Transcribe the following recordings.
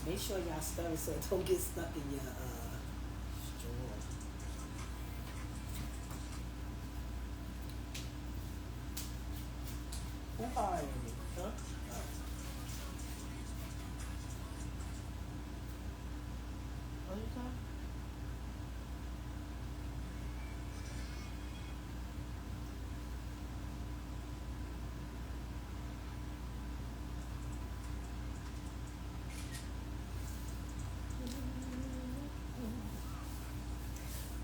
Make sure y'all stir it so it don't get stuck in your straw. Who hired me? Huh? Oh. What you talking?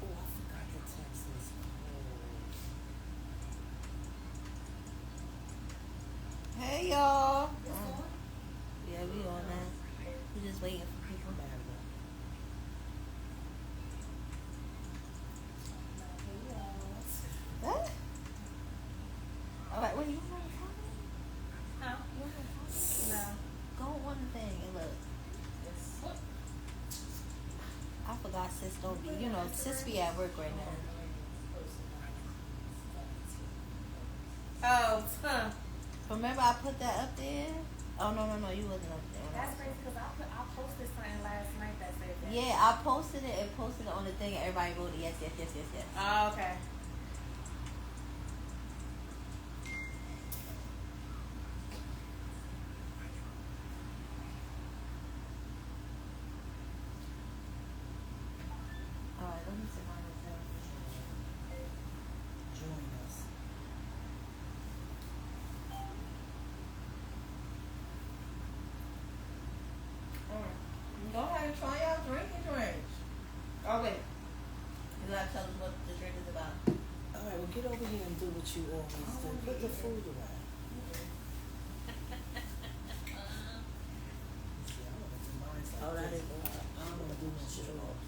Oh, I forgot to text this. Hey y'all. Yeah, we on now. We just waiting for people. What? Alright, wait, you want to talk? Huh? You want to talk? No. Go on one thing and look. I forgot sis don't be, sis be at work right now. Oh, huh. Remember I put that up there? Oh, no, you wasn't up there. That's crazy because I posted something last night that said that. Yeah, I posted it and posted it on the thing and everybody voted yes. Oh, okay. Alright, let me see my hotel. Join us. Alright. Go ahead and try out drinks. Oh, wait. You gotta tell us what the drink is about. Alright, well get over here and do what you always do. Put the food away. See, I wanna do mine like Oh, that this. is a lot. I don't wanna do no straws.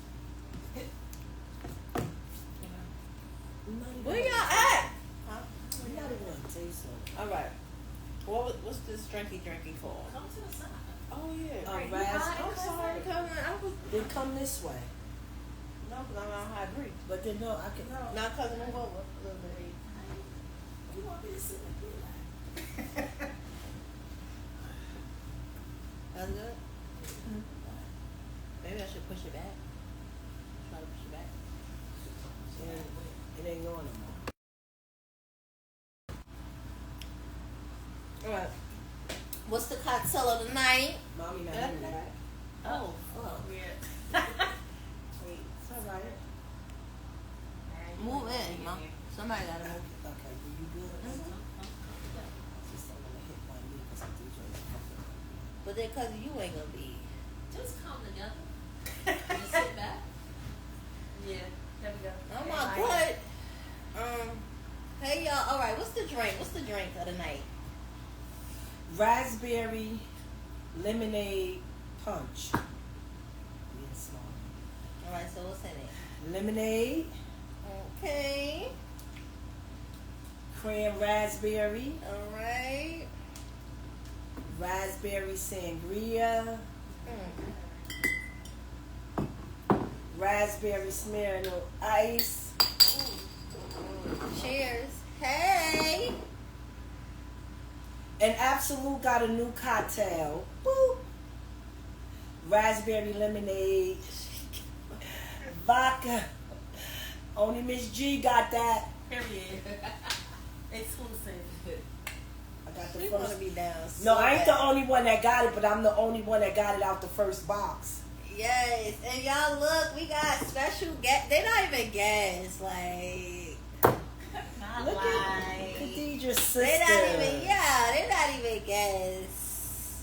Where y'all at? Huh? We're not even gonna taste it. Alright. What's this drinky called? Come to the side. Oh, yeah. Right, I'm sorry, cousin. Then come this way. No, because I'm on high breeze. But then no, I can. Now, cousin, move over a little bit. You want me to sit up here? That's good? Maybe I should push it back. Try to push it back. It ain't going no more. Alright. What's the cocktail of the night? Mommy not here yet. Oh, fuck. Weird. Wait, it's alright. Move in, Mom. Somebody gotta move. Okay, do you good? Just don't wanna hit my knee because I'm DJ's fucking. But then, cousin, you ain't gonna be. Just come together. Just sit back. Yeah, there we go. Oh my god. Hey y'all. All right. What's the drink? What's the drink of the night? Raspberry lemonade punch. Yeah, small. All right. So what's in it? Lemonade, Okay. cran raspberry, All right. raspberry sangria, raspberry smearing on ice. Cheers. Hey. And Absolute got a new cocktail. Boop. Raspberry lemonade, vodka. Only Miss G got that. Period. Exclusive. I got the We first. want to be down. No, so I ain't the bad. only one that got it, but I'm the only one that got it out the first box. Yes, and y'all look, we got special guests. They're not even guests, like Not Look at like. Khadija's sister. they're not even guests.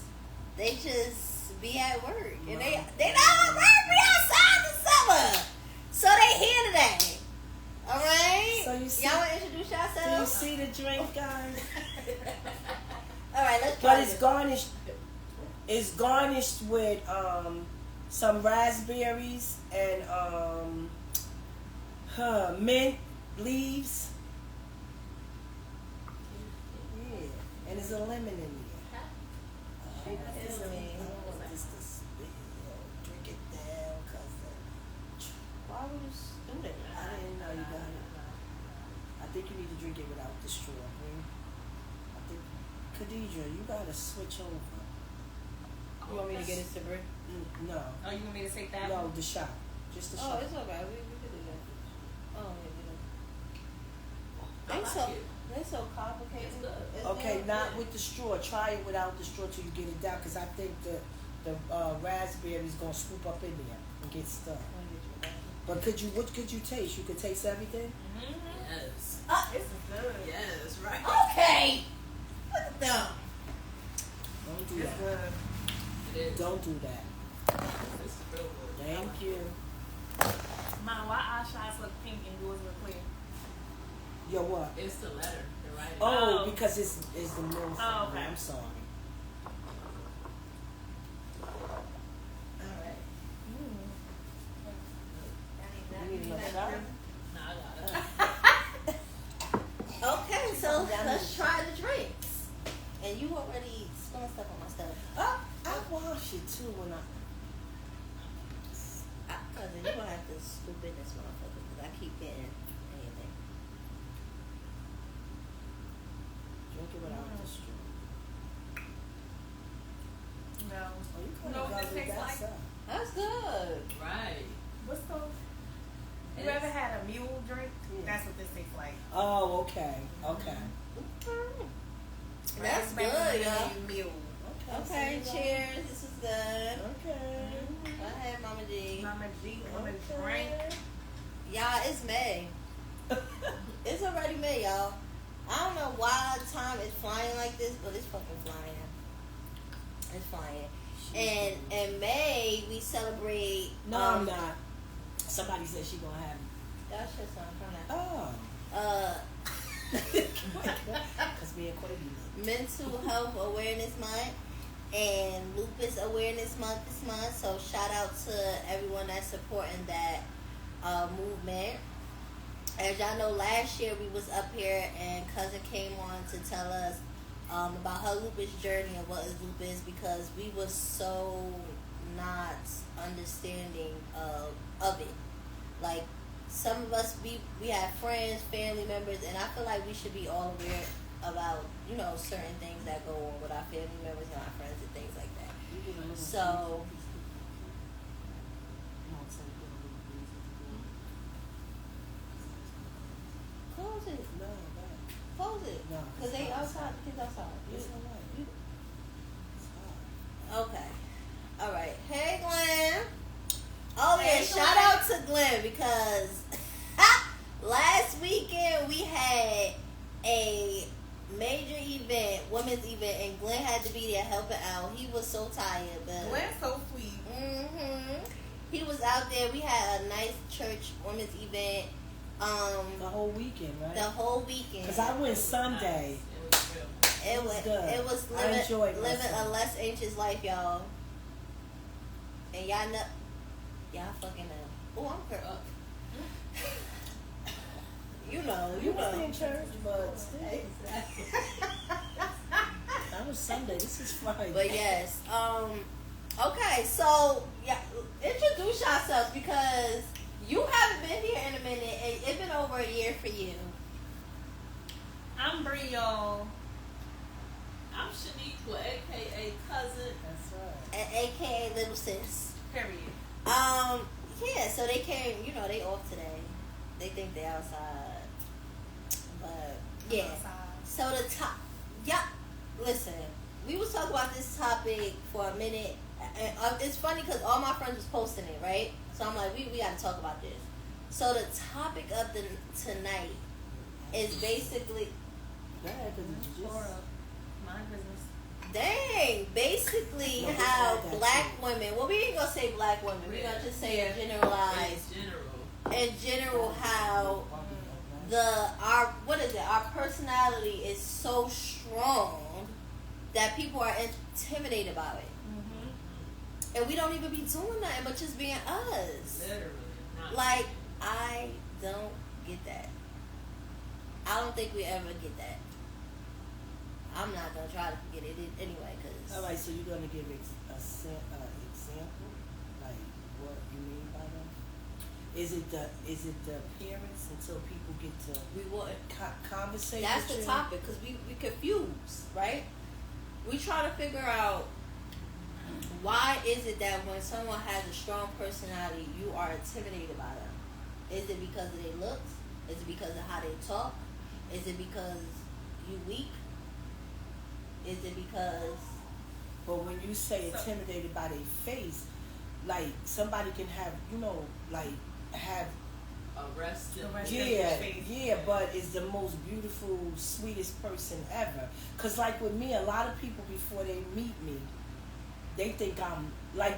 They just be at work, and they not at work. We outside the summer, so they here today. All right. So you see- y'all want to introduce Do you yourselves? see the drink, guys? All right, let's try But it's this. garnished. It's garnished with some raspberries and mint leaves. Yeah, and there's a lemon in there. Excuse me. Drink it down, cousin. Why would you do that? I didn't know you got it. I think you need to drink it without the straw. I think, Khadija, you gotta switch over. You want me to get it to Brie? No. Oh, you want me to take that? No, the shot. Just the Oh, shot. it's okay. We can do that. Oh, we can do I that. like So it. they so complicated. It's good. It's Okay, good. not with the straw. Try it without the straw till you get it down, because I think the raspberry's gonna scoop up in there and get stuck. But what could you taste? You could taste everything? Yes. This is good. Yes, right. Okay. Look at them. Don't do that. good. It is. Don't do that. It's real good. Thank you. Mom, why our shots look pink and yours look clear? Yo, what? It's the letter, the writing. Oh, Oh. because it's the milk. Oh, okay. I'm sorry. All right. You need another shot? No, I got it. Okay, so let's try the drinks. And you already spilled stuff on my stuff. I wash it too when I. Cousin, you're gonna have to scoop in this motherfucker because I keep getting anything. Drink it without the straw. No. Oh, you You know what this covered tastes that like? stuff. That's good. Right. What's those? You It's- ever had a mule drink? Yeah. That's what this tastes like. Oh, okay. Okay. That's Back good, in the y'all. day, mule. Okay, so you cheers. This is good. Okay. Go ahead, Mama G. Mama G, Mama drink. Y'all, it's May. It's already May, y'all. I don't know why time is flying like this, but it's fucking flying. It's flying. And in May, we celebrate. No, I'm not. Somebody said she gonna have me. That's just not Oh. funny. Because me and Quaby. Mental Health Awareness Month and Lupus Awareness Month this month. So shout out to everyone that's supporting that movement. As y'all know, last year we was up here and cousin came on to tell us about her lupus journey and what is lupus, because we was so not understanding of it. Like, some of us, we have friends, family members, and I feel like we should be all aware about, certain things that go on with our family members and our friends and things like that. So, close it. No, no. Close it. No. Because they outside, the kids outside. It's all right. You- It's fine. Okay. All right. Hey, Glenn. Oh, yeah. Hey, Shout Glenn. out to Glenn because last weekend we had a major event, women's event, and Glenn had to be there helping out. He was so tired, but Glenn's so sweet. he was out there. We had a nice church women's event. The whole weekend, right? The whole weekend. Because I went Sunday. It was real. It was good. It was I enjoyed living a myself. less anxious life, y'all. And y'all know, y'all fucking know. Oh, I'm hurt. You know. You was in church, but still. That was Sunday. This is Friday. But yes. Okay, so yeah, introduce yourself because you haven't been here in a minute. And it's been over a year for you. I'm Bree, y'all. I'm Shaniqua, aka cousin. That's right. And AKA Little Sis. Period. Yeah, so they came, they off today. They think they outside. But yeah. So the top, yeah. Listen, we was talking about this topic for a minute. And it's funny because all my friends was posting it, right? So I'm like, we got to talk about this. So the topic of tonight is basically, Go ahead, 'cause you just- Mind business. dang, basically No, how it's not that black too. women. Well, we ain't gonna say black women. We gonna just say generalize. In general, how our personality is so strong that people are intimidated by it. And we don't even be doing nothing but just being us. Literally. Not Like, I don't get that. I don't think we ever get that. I'm not going to try to get it anyway, because... All right, so you're going to give example, like what you mean by that? Is it the appearance until people get to we would. conversate? That's with the you? topic, because we confused, right? We try to figure out Why is it that when someone has a strong personality, you are intimidated by them? Is it because of their looks? Is it because of how they talk? Is it because you weak? Is it because... But when you say intimidated by their face, like somebody can have, have Arrested. yeah, but it's the most beautiful, sweetest person ever. Cause like with me, a lot of people before they meet me, they think I'm like,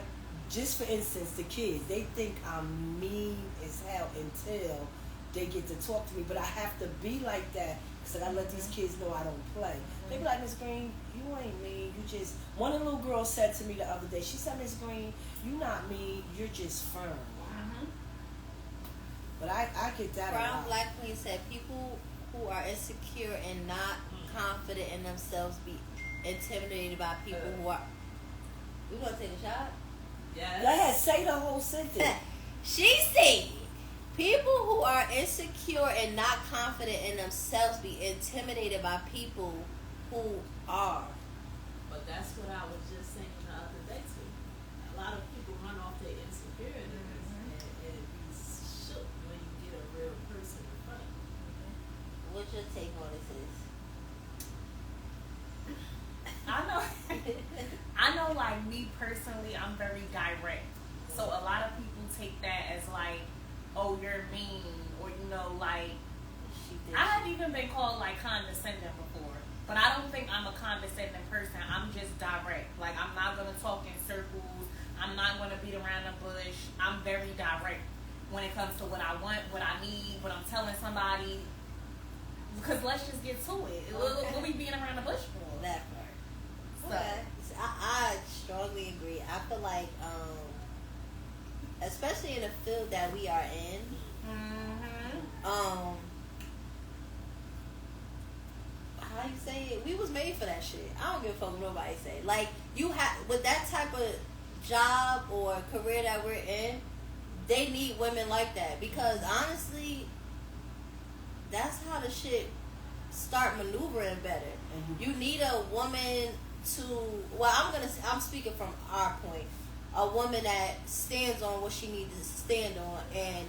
just for instance, the kids, they think I'm mean as hell until they get to talk to me. But I have to be like that because I gotta let these kids know I don't play. They be like, Miss Green, you ain't mean. You just... One of the little girls said to me the other day, she said, Miss Green, you not mean. You're just firm. But I get that. Brown Black Queen said people who are insecure and not confident in themselves be intimidated by people who are... We want to take a shot? Yes. Go ahead, say the whole sentence. She said people who are insecure and not confident in themselves be intimidated by people who are. But that's what I was just saying the other day too. A lot of people run off their insecurities and be shook when you get a real person in front of you. What's your take on this? I know, like me personally, I'm very direct. So a lot of people take that as like, oh, you're mean, or like, I have even been called like condescending before. But I don't think I'm a condescending person. I'm just direct. Like, I'm not going to talk in circles. I'm not going to beat around the bush. I'm very direct when it comes to what I want, what I need, what I'm telling somebody. Because let's just get to it. Okay. What we beating around the bush for? That part. Okay. So I strongly agree. I feel like, especially in the field that we are in, how you say it? We was made for that shit. I don't give a fuck what nobody say. Like, you have, with that type of job or career that we're in, they need women like that. Because honestly, that's how the shit start maneuvering better. You need a woman to, I'm speaking from our point. A woman that stands on what she needs to stand on. And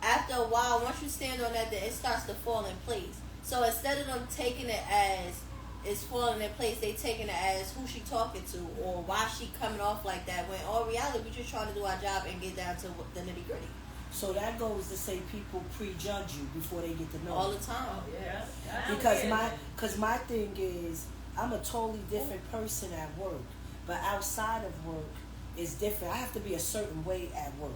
after a while, once you stand on that, then it starts to fall in place. So instead of them taking it as it's falling in place, they taking it as who she talking to or why she coming off like that. When all reality, we just trying to do our job and get down to the nitty gritty. So that goes to say people prejudge you before they get to know All you. the time. Yeah. Because my thing is, I'm a totally different person at work, but outside of work is different. I have to be a certain way at work,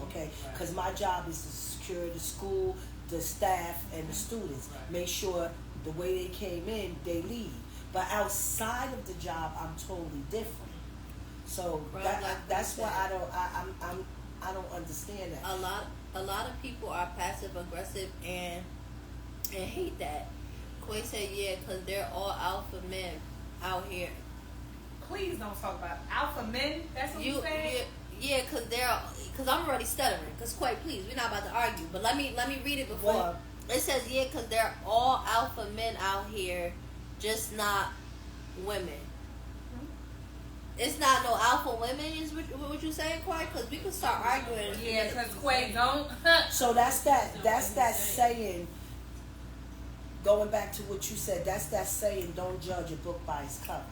okay? Because my job is to secure the school, the staff, and the students. Make sure the way they came in, they leave. But outside of the job, I'm totally different. So that's why I don't understand that. A lot of people are passive aggressive and hate that. Quay said, yeah, because they're all alpha men out here. Please don't talk about alpha men. That's what you saying? Yeah, because I'm already stuttering. Because Quay, please, we're not about to argue. But let me read it before. What? It says, yeah, because they're all alpha men out here, just not women. It's not no alpha women, is what you saying, Quay? Because we could start arguing. Yeah, because Quay don't. So that's that saying, going back to what you said, that's that saying, don't judge a book by its cover.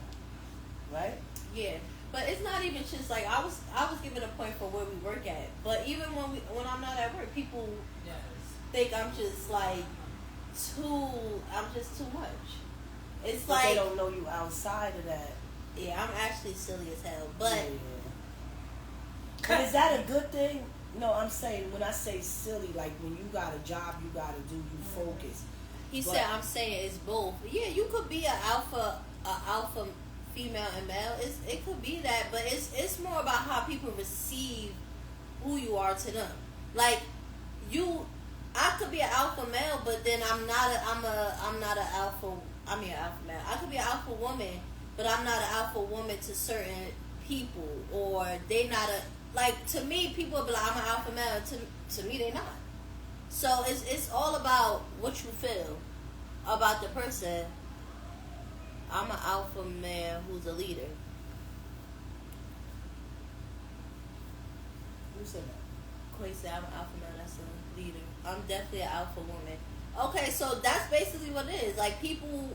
Right? Yeah. But it's not even just like, I was giving a point for where we work at. But even when I'm not at work, people think I'm just like I'm just too much. It's but like they don't know you outside of that. Yeah, I'm actually silly as hell. But But is that a good thing? No, I'm saying when I say silly, like when you got a job you gotta do, you focus. He said I'm saying it's both. Yeah, you could be an alpha female and male. It could be that, but it's more about how people receive who you are to them. Like I could be an alpha male, but then I'm not an alpha. I mean, an alpha male. I could be an alpha woman, but I'm not an alpha woman to certain people, or they not to me. People be like, I'm an alpha male. To me, they not. So it's all about what you feel about the person. I'm an alpha man who's a leader. Who said that? Quay said I'm an alpha male. That's a leader. I'm definitely an alpha woman. Okay, so that's basically what it is. Like people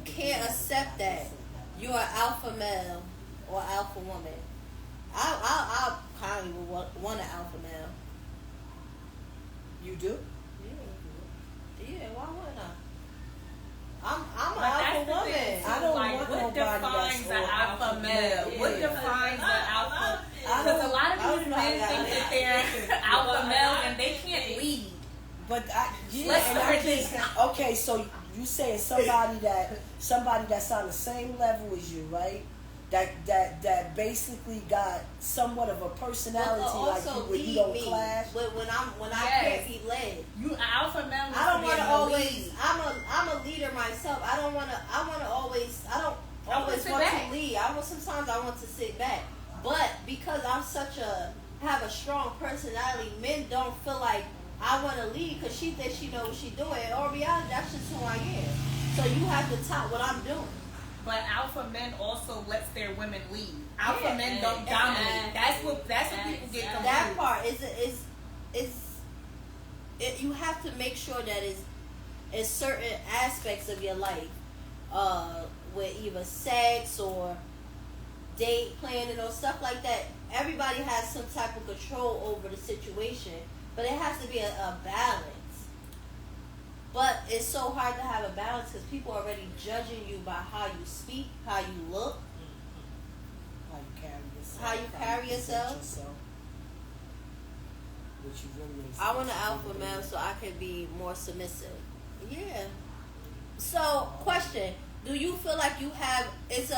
can't accept that you're an alpha male or alpha woman. I kind of want an alpha male. You do? Yeah, why wouldn't I? I'm an But alpha that's the woman. thing, too. I don't like, want what nobody defines that's an all alpha alpha male? male. What Yeah. defines an alpha? I Because a don't- lot of I these don't know men how think that they're alpha males and they can't lead. But Let's and I start think this. okay, so you saying somebody that's on the same level as you, right? That basically got somewhat of a personality like you, where you don't clash. When I Yes. can't be led. You an alpha male. I don't want to always. Lead. I'm a leader myself. I don't want to. I want to always. I don't I wanna always sit want back. to lead. Sometimes I want to sit back. But because I'm have a strong personality, men don't feel like I want to lead because she thinks she knows what she's doing. Or reality, that's just who I am. So you have to top what I'm doing. But alpha men also lets their women lead. Alpha Yeah, men don't exactly. dominate. That's what people get confused. That part you have to make sure that is certain aspects of your life, with either sex or date planning or stuff like that. Everybody has some type of control over the situation, but it has to be a balance. But it's so hard to have a balance because people are already judging you by how you speak, how you look, How you carry yourself. How you carry yourself. Which you really ain't I want an supposed to alpha be male doing. so I can be more submissive. Yeah. So, question: do you feel like it's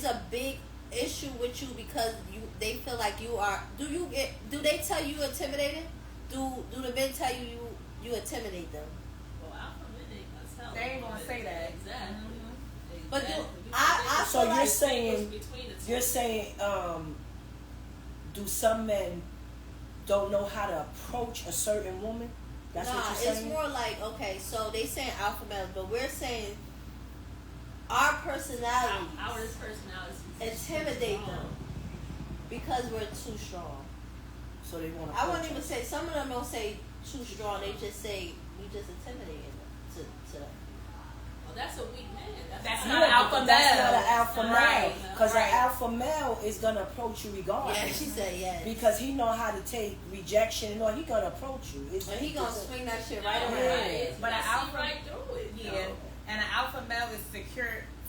a big issue with you because they feel like you are? Do they tell you intimidated? Do the men tell you intimidate them? Well, alpha men ain't gonna tell They ain't them. gonna say that. Exactly. But Exactly. I So feel you're like saying Between the two. you're saying do some men don't know how to approach a certain woman? That's what you're saying? it's more like, okay, so they saying alpha males, but we're saying our personalities Our personalities intimidate them because we're too strong. So they want to. I wouldn't even say, some of them don't say too strong, they just say we just intimidating them to them. Well, that's a weak man. That's Yeah, not an alpha but that's male. not an alpha Right. male. Because Right. an alpha male is gonna approach you regardless. Yeah, she said yes. Because he know how to take rejection and all. He gonna approach you. It's, And he gonna swing that shit right Right around. Yeah. But an alpha, right through it. yeah, though. and an alpha male is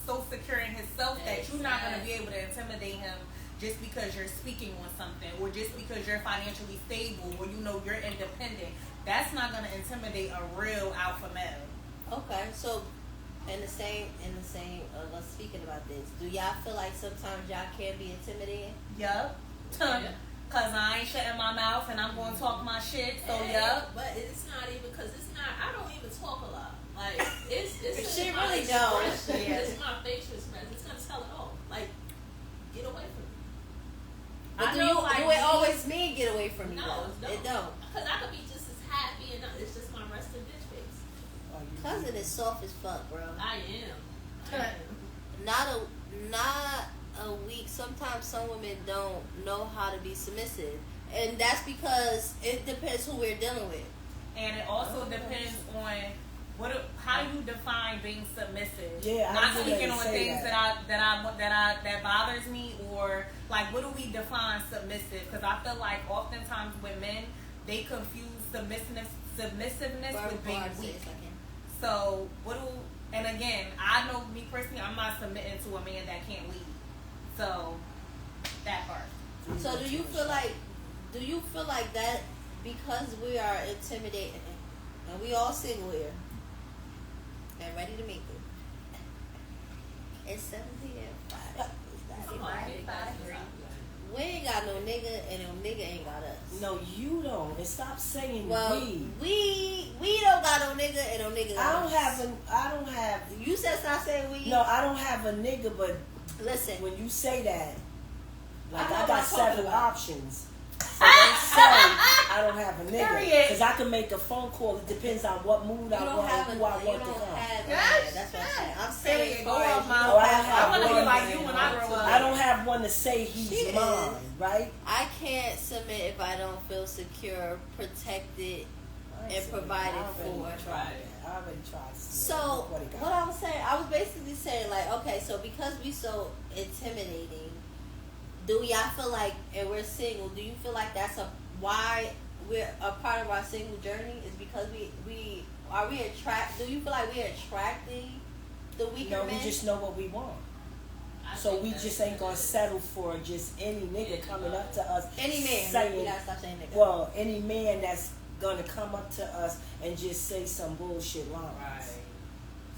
so secure in himself that you're not gonna be able to intimidate him just because you're speaking on something, or just because you're financially stable, or you're independent. That's not gonna intimidate a real alpha male. Okay, so in the same let's speaking about this, do y'all feel like sometimes y'all can be intimidating? Yup. Yeah. Cause I ain't shutting my mouth and I'm gonna talk my shit. So Hey, yup. But it's not even because it's not. I don't even talk a lot. Like it's She my really don't. expression. Yeah. It's my facial expression. It's gonna tell it all. Like get away from me. But I do know, like, it always mean get away from me? No, though? It don't. Because I could be just as happy and it's just my resting bitch face. Cousin is soft as fuck, bro. I am. Not a week. Sometimes some women don't know how to be submissive, and that's because it depends who we're dealing with. And it also depends on how do you define being submissive? Yeah, I not was speaking gonna on say things that. that bothers me, or like what do we define submissive? Because I feel like oftentimes with men they confuse submissiveness with being weak. So and again, I know me personally, I'm not submitting to a man that can't lead. So that part. So do you feel like that because we are intimidated and we all single here and ready to make it? It's 7 p.m. Friday. Come on, big guy. We ain't got no nigga and no nigga ain't got us. No, you don't. And stop saying Well, we. we don't got no nigga and no nigga got us. I don't have. You said stop saying we. No, I don't have a nigga, but Listen. when you say that, like I know I what got I'm talking 7 about. options. So don't say I don't have a nigga. Period. Because I can make a phone call. It depends on what mood I want, who I want to come. That's what I'm saying. I'm saying Period. Go far as off, you Mom. don't I have have I want to be one like like you when I grow up. I don't have one to say he's mine, right? I can't submit if I don't feel secure, protected, and provided for. I already tried. So what I was saying, I was basically saying like, okay, so because we so intimidating, do y'all feel like, and we're single, do you feel like that's why we're a part of our single journey is because we attract? Do you feel like we're attracting the weaker men? No, we just know what we want. So we just ain't gonna settle for just any nigga coming up to us. Any man. Saying, we gotta stop saying nigga. Well, any man that's gonna come up to us and just say some bullshit lines. Right.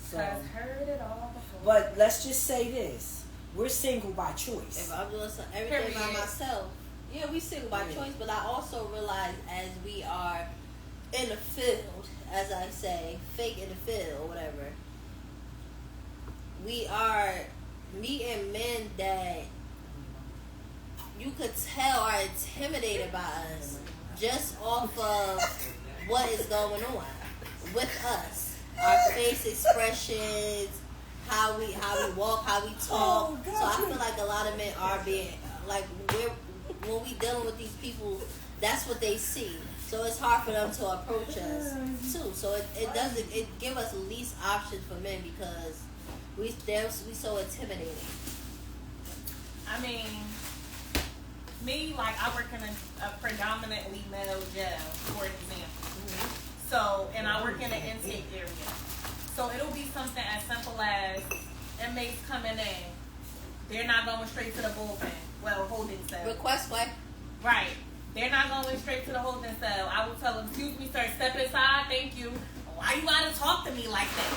So, I've heard it all before. but let's just say this: we're single by choice. If I'm doing everything by myself, yeah, we single by choice. But I also realize as we are in the field, as I say, fake in the field or whatever, we are meeting men that you could tell are intimidated by us just off of what is going on with us. Our face expressions, how we walk, how we talk. So I feel like a lot of men are being like when we dealing with these people, that's what they see. So it's hard for them to approach us too. So it give us least options for men because we so intimidating. I mean, me, like, I work in a predominantly male jail, for example. Mm-hmm. So, and I work in an intake area. So it'll be something as simple as inmates coming in. They're not going straight to the bullpen. Well, holding cell. Request what? Right. They're not going straight to the holding cell. I will tell them, excuse me, sir, step inside. Thank you. Why you gotta talk to me like that?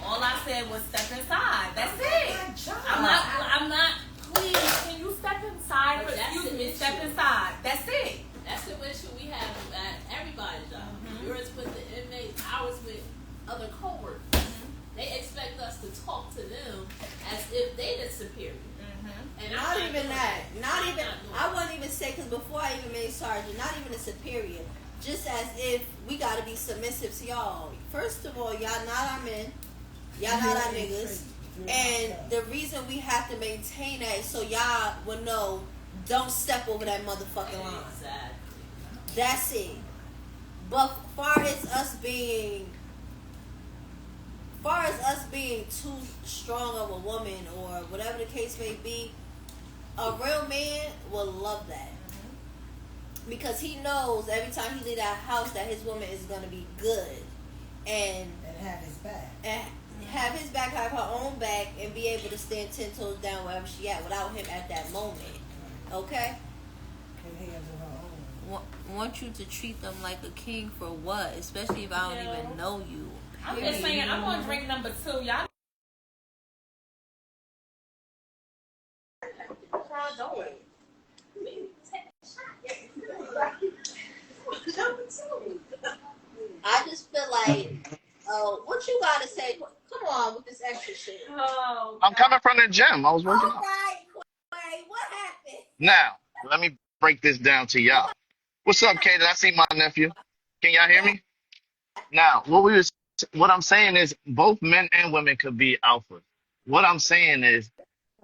All I said was step inside. That's it. I'm not, please, can you step inside? Excuse me, step inside. That's it. That's the issue we have at everybody's job. Mm-hmm. Yours with the inmates, ours with other coworkers. Mm-hmm. They expect us to talk to them as if they the superior. Mm-hmm. And not even that. Not even. I wouldn't even say, because before I even made sergeant, not even a superior. Just as if we gotta be submissive to y'all. First of all, y'all not our men. Y'all not our niggas. And the reason we have to maintain that is so y'all will know, don't step over that motherfucking line. Exactly. That's it. But far as us being too strong of a woman or whatever the case may be, a real man will love that. Because he knows every time he leave that house that his woman is going to be good. And have his back. And have his back, have her own back, and be able to stand 10 toes down wherever she at without him at that moment. Okay? Want you to treat them like a king for what? Especially if I don't even know you. I'm just saying, I'm on drink number 2. Y'all I just feel like, what you gotta say? Come on with this extra shit. Oh, I'm coming from the gym. I was working out. All right, Quay, what happened? Now, let me break this down to y'all. What's up, Kate? I see my nephew. Can y'all hear me? Now, what I'm saying is both men and women could be alpha. What I'm saying is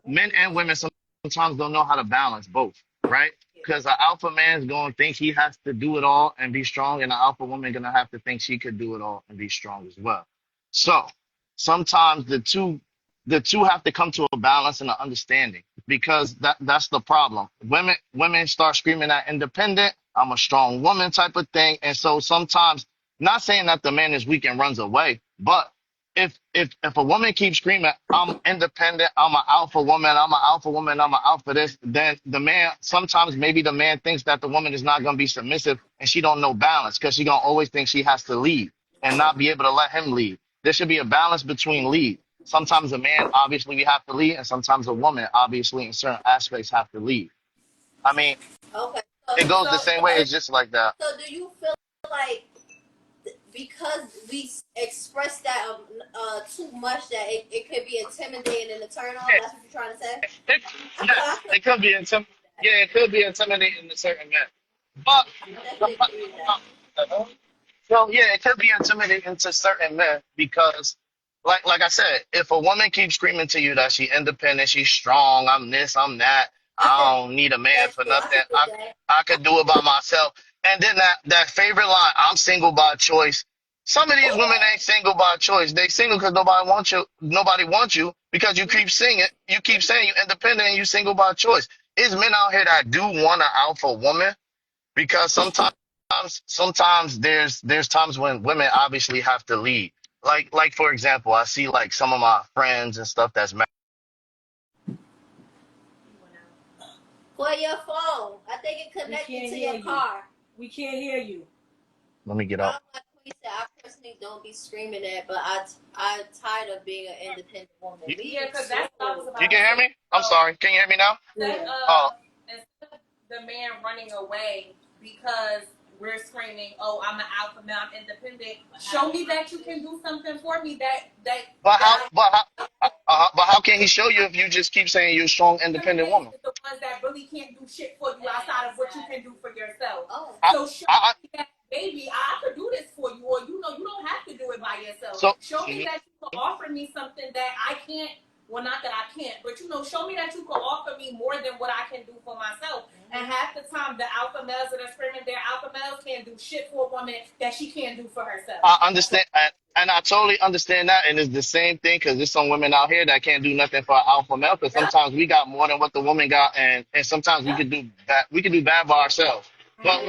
men and women sometimes don't know how to balance both, right? Because an alpha man is going to think he has to do it all and be strong, and an alpha woman going to have to think she could do it all and be strong as well. So sometimes the two have to come to a balance and an understanding, because that's the problem. Women start screaming at independent, I'm a strong woman type of thing, and so sometimes, not saying that the man is weak and runs away, but if a woman keeps screaming, I'm independent, I'm an alpha woman, I'm an alpha woman, I'm an alpha this, then the man, sometimes maybe the man thinks that the woman is not going to be submissive, and she don't know balance, because she going to always think she has to lead and not be able to let him lead. There should be a balance between lead. Sometimes a man, obviously, we have to lead, and sometimes a woman, obviously, in certain aspects, have to lead. I mean, okay, it goes the same way. It's just like that. So do you feel like because we express that too much that it could be intimidating and a turn on? That's what you're trying to say? It could be intimidating. Yeah, it could be intimidating to certain men. But so yeah, it could be intimidating to certain men because like I said, if a woman keeps screaming to you that she independent, she's strong, I'm this, I'm that, I don't need a man That's for true. I nothing. can get that. I could do it by myself. And then that favorite line, I'm single by choice. Some of these women ain't single by choice. They single because nobody wants you. Nobody wants you because you keep singing. You keep saying you're independent and you single by choice. It's men out here that do want an alpha woman because sometimes there's times when women obviously have to lead. Like for example, I see like some of my friends and stuff that's married. For your phone. I think it connected can't to hear your you. car. We can't hear you. Let me get I'm out. like Queen said, I personally don't be screaming that, but I'm tired of being an independent woman. You, Me Yeah, because that's what I was you about to can hear say. me? I'm So sorry. Can you hear me now? Oh, instead of the man running away because we're screaming, "Oh, I'm an alpha male, I'm independent." Show me that you can do something for me. but how? That But how can he show you if you just keep saying you're a strong, independent woman? the ones that really can't do shit for you outside of what you can do for yourself. Oh. I, So show I, me that, baby, I could do this for you, or you know, you don't have to do it by yourself. so Show me that you can offer me something that I can't. Well, not that I can't, but you know, show me that you can offer me more than what I can do for myself. And half the time, the alpha males that are screaming, their alpha males can't do shit for a woman that she can't do for herself. I understand, and I totally understand that, and it's the same thing because there's some women out here that can't do nothing for an alpha male. Because sometimes we got more than what the woman got, and sometimes we could do bad. We could do bad by ourselves. But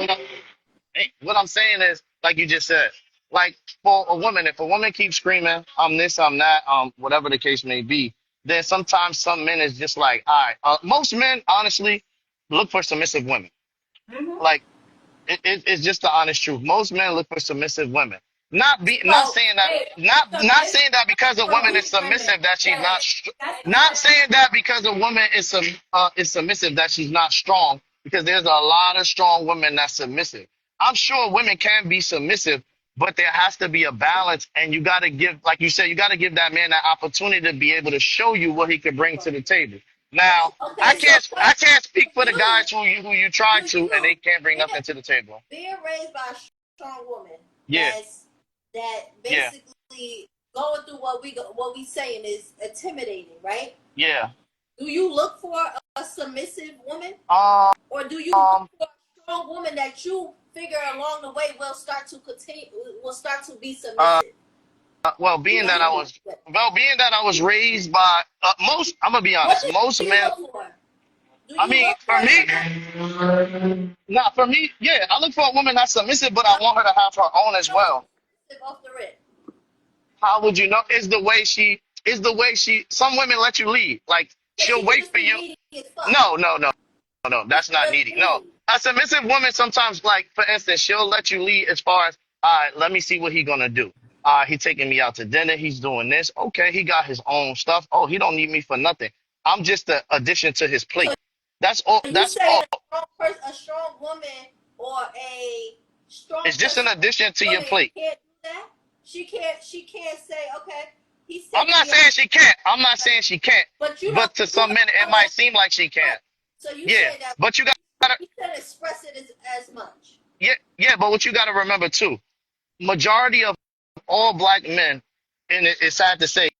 what I'm saying is, like you just said, like for a woman, if a woman keeps screaming, I'm this, I'm that, whatever the case may be, then sometimes some men is just like, all right. Most men, honestly, look for submissive women. Like it's just the honest truth. Most men look for submissive women. Not So, saying that hey, not saying that because a for woman is weak women, submissive that she's not that's not saying that because a woman is submissive that she's not strong, because there's a lot of strong women that's submissive. I'm sure women can be submissive, but there has to be a balance, and you got to give, like you said, you got to give that man that opportunity to be able to show you what he can bring to the table. Now, I Okay, so can't I can't speak for the you, guys who you try for to and they you, can't bring being, nothing to the table. being raised by a strong woman Yeah, that yeah, basically going through what we saying is intimidating, right? yeah. Do you look for a submissive woman, Um, or do you look for a strong woman that you figure along the way will start to be uh, submissive? well, You know, being that I was raised by most, I'm gonna be what honest, do most you men. look for? Do I you mean, look for for me, not for me. Yeah, I look for a woman that's submissive, but I want her to have her own as well. submissive off the rip? How would you know? Is the way she. Some women let you lead. Like Because she she'll could wait just for be you. needy as fuck. No, no, no, no. She That's could not just needy. be No, needy. a submissive woman sometimes, like for instance, she'll let you lead as far as, all right, let me see what he gonna do. He taking me out to dinner. He's doing this. Okay, he got his own stuff. Oh, he don't need me for nothing. I'm just an addition to his So plate. That's all. you That's saying all. a strong woman or a strong It's just an addition to your woman plate. can't do that? She can't say, okay, he's I'm taking not me out, saying she can't. I'm not saying she can't. but you don't But to you some men, it don't know might that. seem like she can't. So you Yeah, say that but you gotta, you can't express it as much. yeah, yeah. But what you gotta remember too, majority of all black men, and it's sad to say,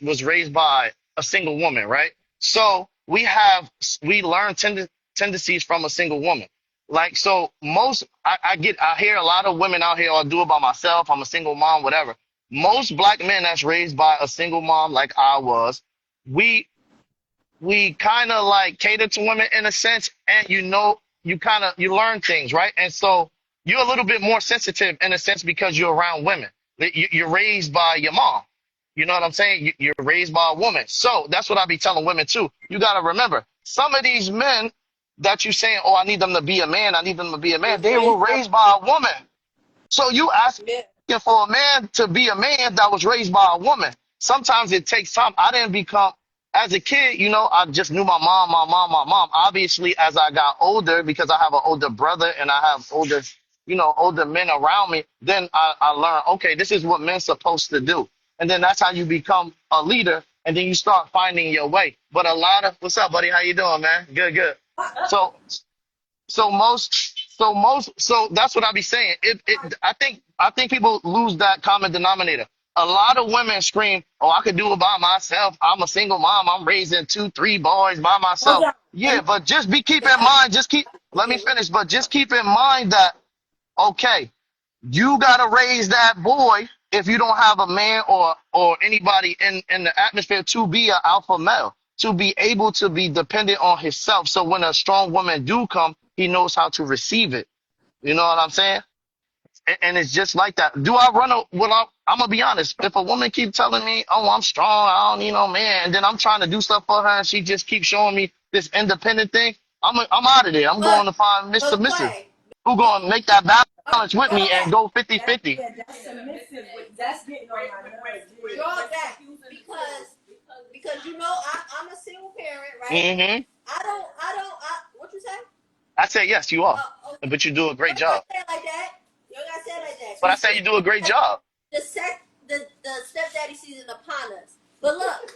was raised by a single woman, right? So we learn tendencies from a single woman. Like so, I hear a lot of women out here, I'll do it by myself. I'm a single mom, whatever. Most black men that's raised by a single mom, like I was, we we kind of like cater to women in a sense, and you learn things, right? And so you're a little bit more sensitive in a sense because you're around women. You're raised by your mom. You know what I'm saying? You're raised by a woman. So that's what I be telling women too. You got to remember, some of these men that you saying, oh, I need them to be a man, I need them to be a man, they were raised by a woman. So you asking Yeah. for a man to be a man that was raised by a woman. Sometimes it takes time. I didn't become, as a kid, I just knew my mom, my mom, my mom. Obviously, as I got older, because I have an older brother and I have older men around me, then I learned, okay, this is what men's supposed to do. And then that's how you become a leader. And then you start finding your way. But what's up, buddy? How you doing, man? Good, good. So so that's what I be saying. I think people lose that common denominator. A lot of women scream, "Oh, I could do it by myself. I'm a single mom. I'm raising 2, 3 boys by Hold myself." on. Yeah, but just be keep in mind. Just keep. Let me finish. But just keep in mind that okay, you gotta raise that boy if you don't have a man or anybody in the atmosphere to be an alpha male, to be able to be dependent on himself. So when a strong woman do come, he knows how to receive it. You know what I'm saying? And it's just like that. Do I run a well? I'm gonna be honest. If a woman keep telling me, "Oh, I'm strong. I don't need no man," and then I'm trying to do stuff for her, and she just keeps showing me this independent thing, I'm out of there. I'm going to find Miss But Submissive play. who gonna make that balance with me and Drawback. go That, 50-50. yeah, that's submissive. That's getting on my nerves. Yeah. Drawback. Because you know I'm a single parent, right? Mm-hmm. What you say? I say yes, you are, Okay. but you do a You great don't gotta job. say it like that. You don't gotta say it like that. But I say you do a great job. The stepdaddy season upon us. But look,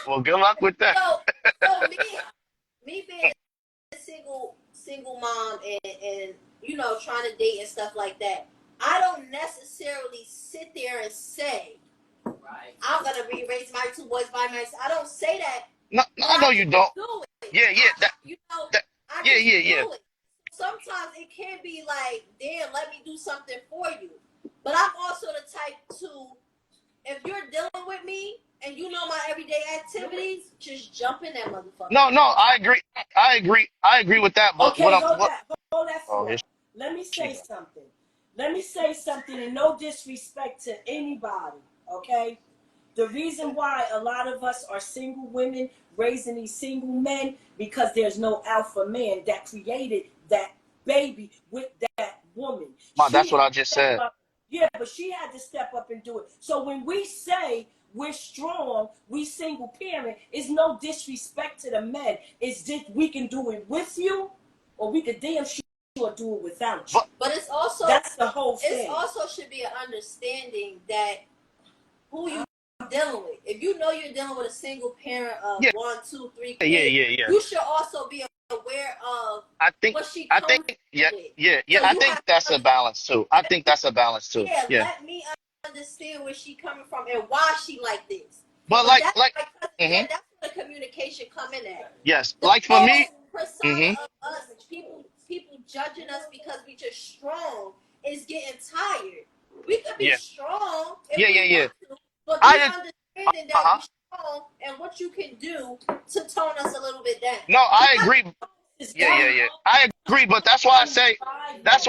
Well, good luck with that. so me being a single mom and you know trying to date and stuff like that, I don't necessarily sit there and say I'm gonna be raising my 2 boys by myself. I don't say that, No, no, but I I know you just don't. do it. Yeah, yeah, that, I yeah, just yeah, yeah. do it. Sometimes it can be like, damn, let me do something for you. But I'm also the type to, if you're dealing with me and you know my everyday activities, just jump in that motherfucker. No, no, I agree. I agree with that. But Okay, what? hold that Oh, for. here Let me she say go. something. Let me say something, and no disrespect to anybody. Okay, the reason why a lot of us are single women raising these single men because there's no alpha man that created that baby with that woman. That's She what had I to just step said. up. Yeah, but she had to step up and do it. So when we say we're strong, we single parent, it's no disrespect to the men. It's just we can do it with you, or we could damn sure do it without you. But But it's also That's the whole it's thing. also should be an understanding that who you dealing with. If you know you're dealing with a single parent of yeah, 1, 2, 3 yeah, kids, yeah, yeah. you should also be aware of I think, what she I comes think, yeah, with. yeah, yeah. So I you think have that's to a balance too. I think that's a balance too. yeah, Yeah. let me understand where she coming from and why she like this. But But that's like, like hmm that's where the communication come in at. yes. The Like for me, whole persona hmm of us, people judging us because we just strong is getting tired. We could be yeah, strong if yeah, yeah, we yeah. want to, but be I, understanding that uh-huh. we strong and what you can do to tone us a little bit down. No, I Not agree. It's Yeah, yeah, gotta yeah. I agree, but drive that's though.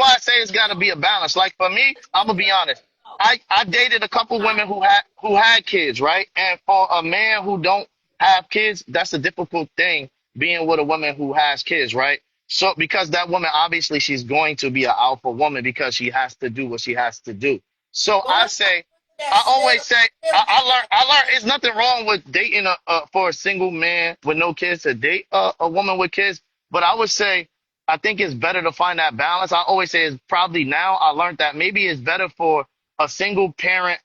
why I say it's got to be a balance. Like for me, I'm gonna be honest. I dated a couple women who had kids, right? And for a man who don't have kids, that's a difficult thing being with a woman who has kids, right? So because that woman obviously she's going to be an alpha woman because she has to do what she has to do. So but I what say, that I always say, still I learned, it's nothing wrong with dating for a single man with no kids to date a woman with kids. But I would say, I think it's better to find that balance. I always say it's probably now I learned that maybe it's better for a single parent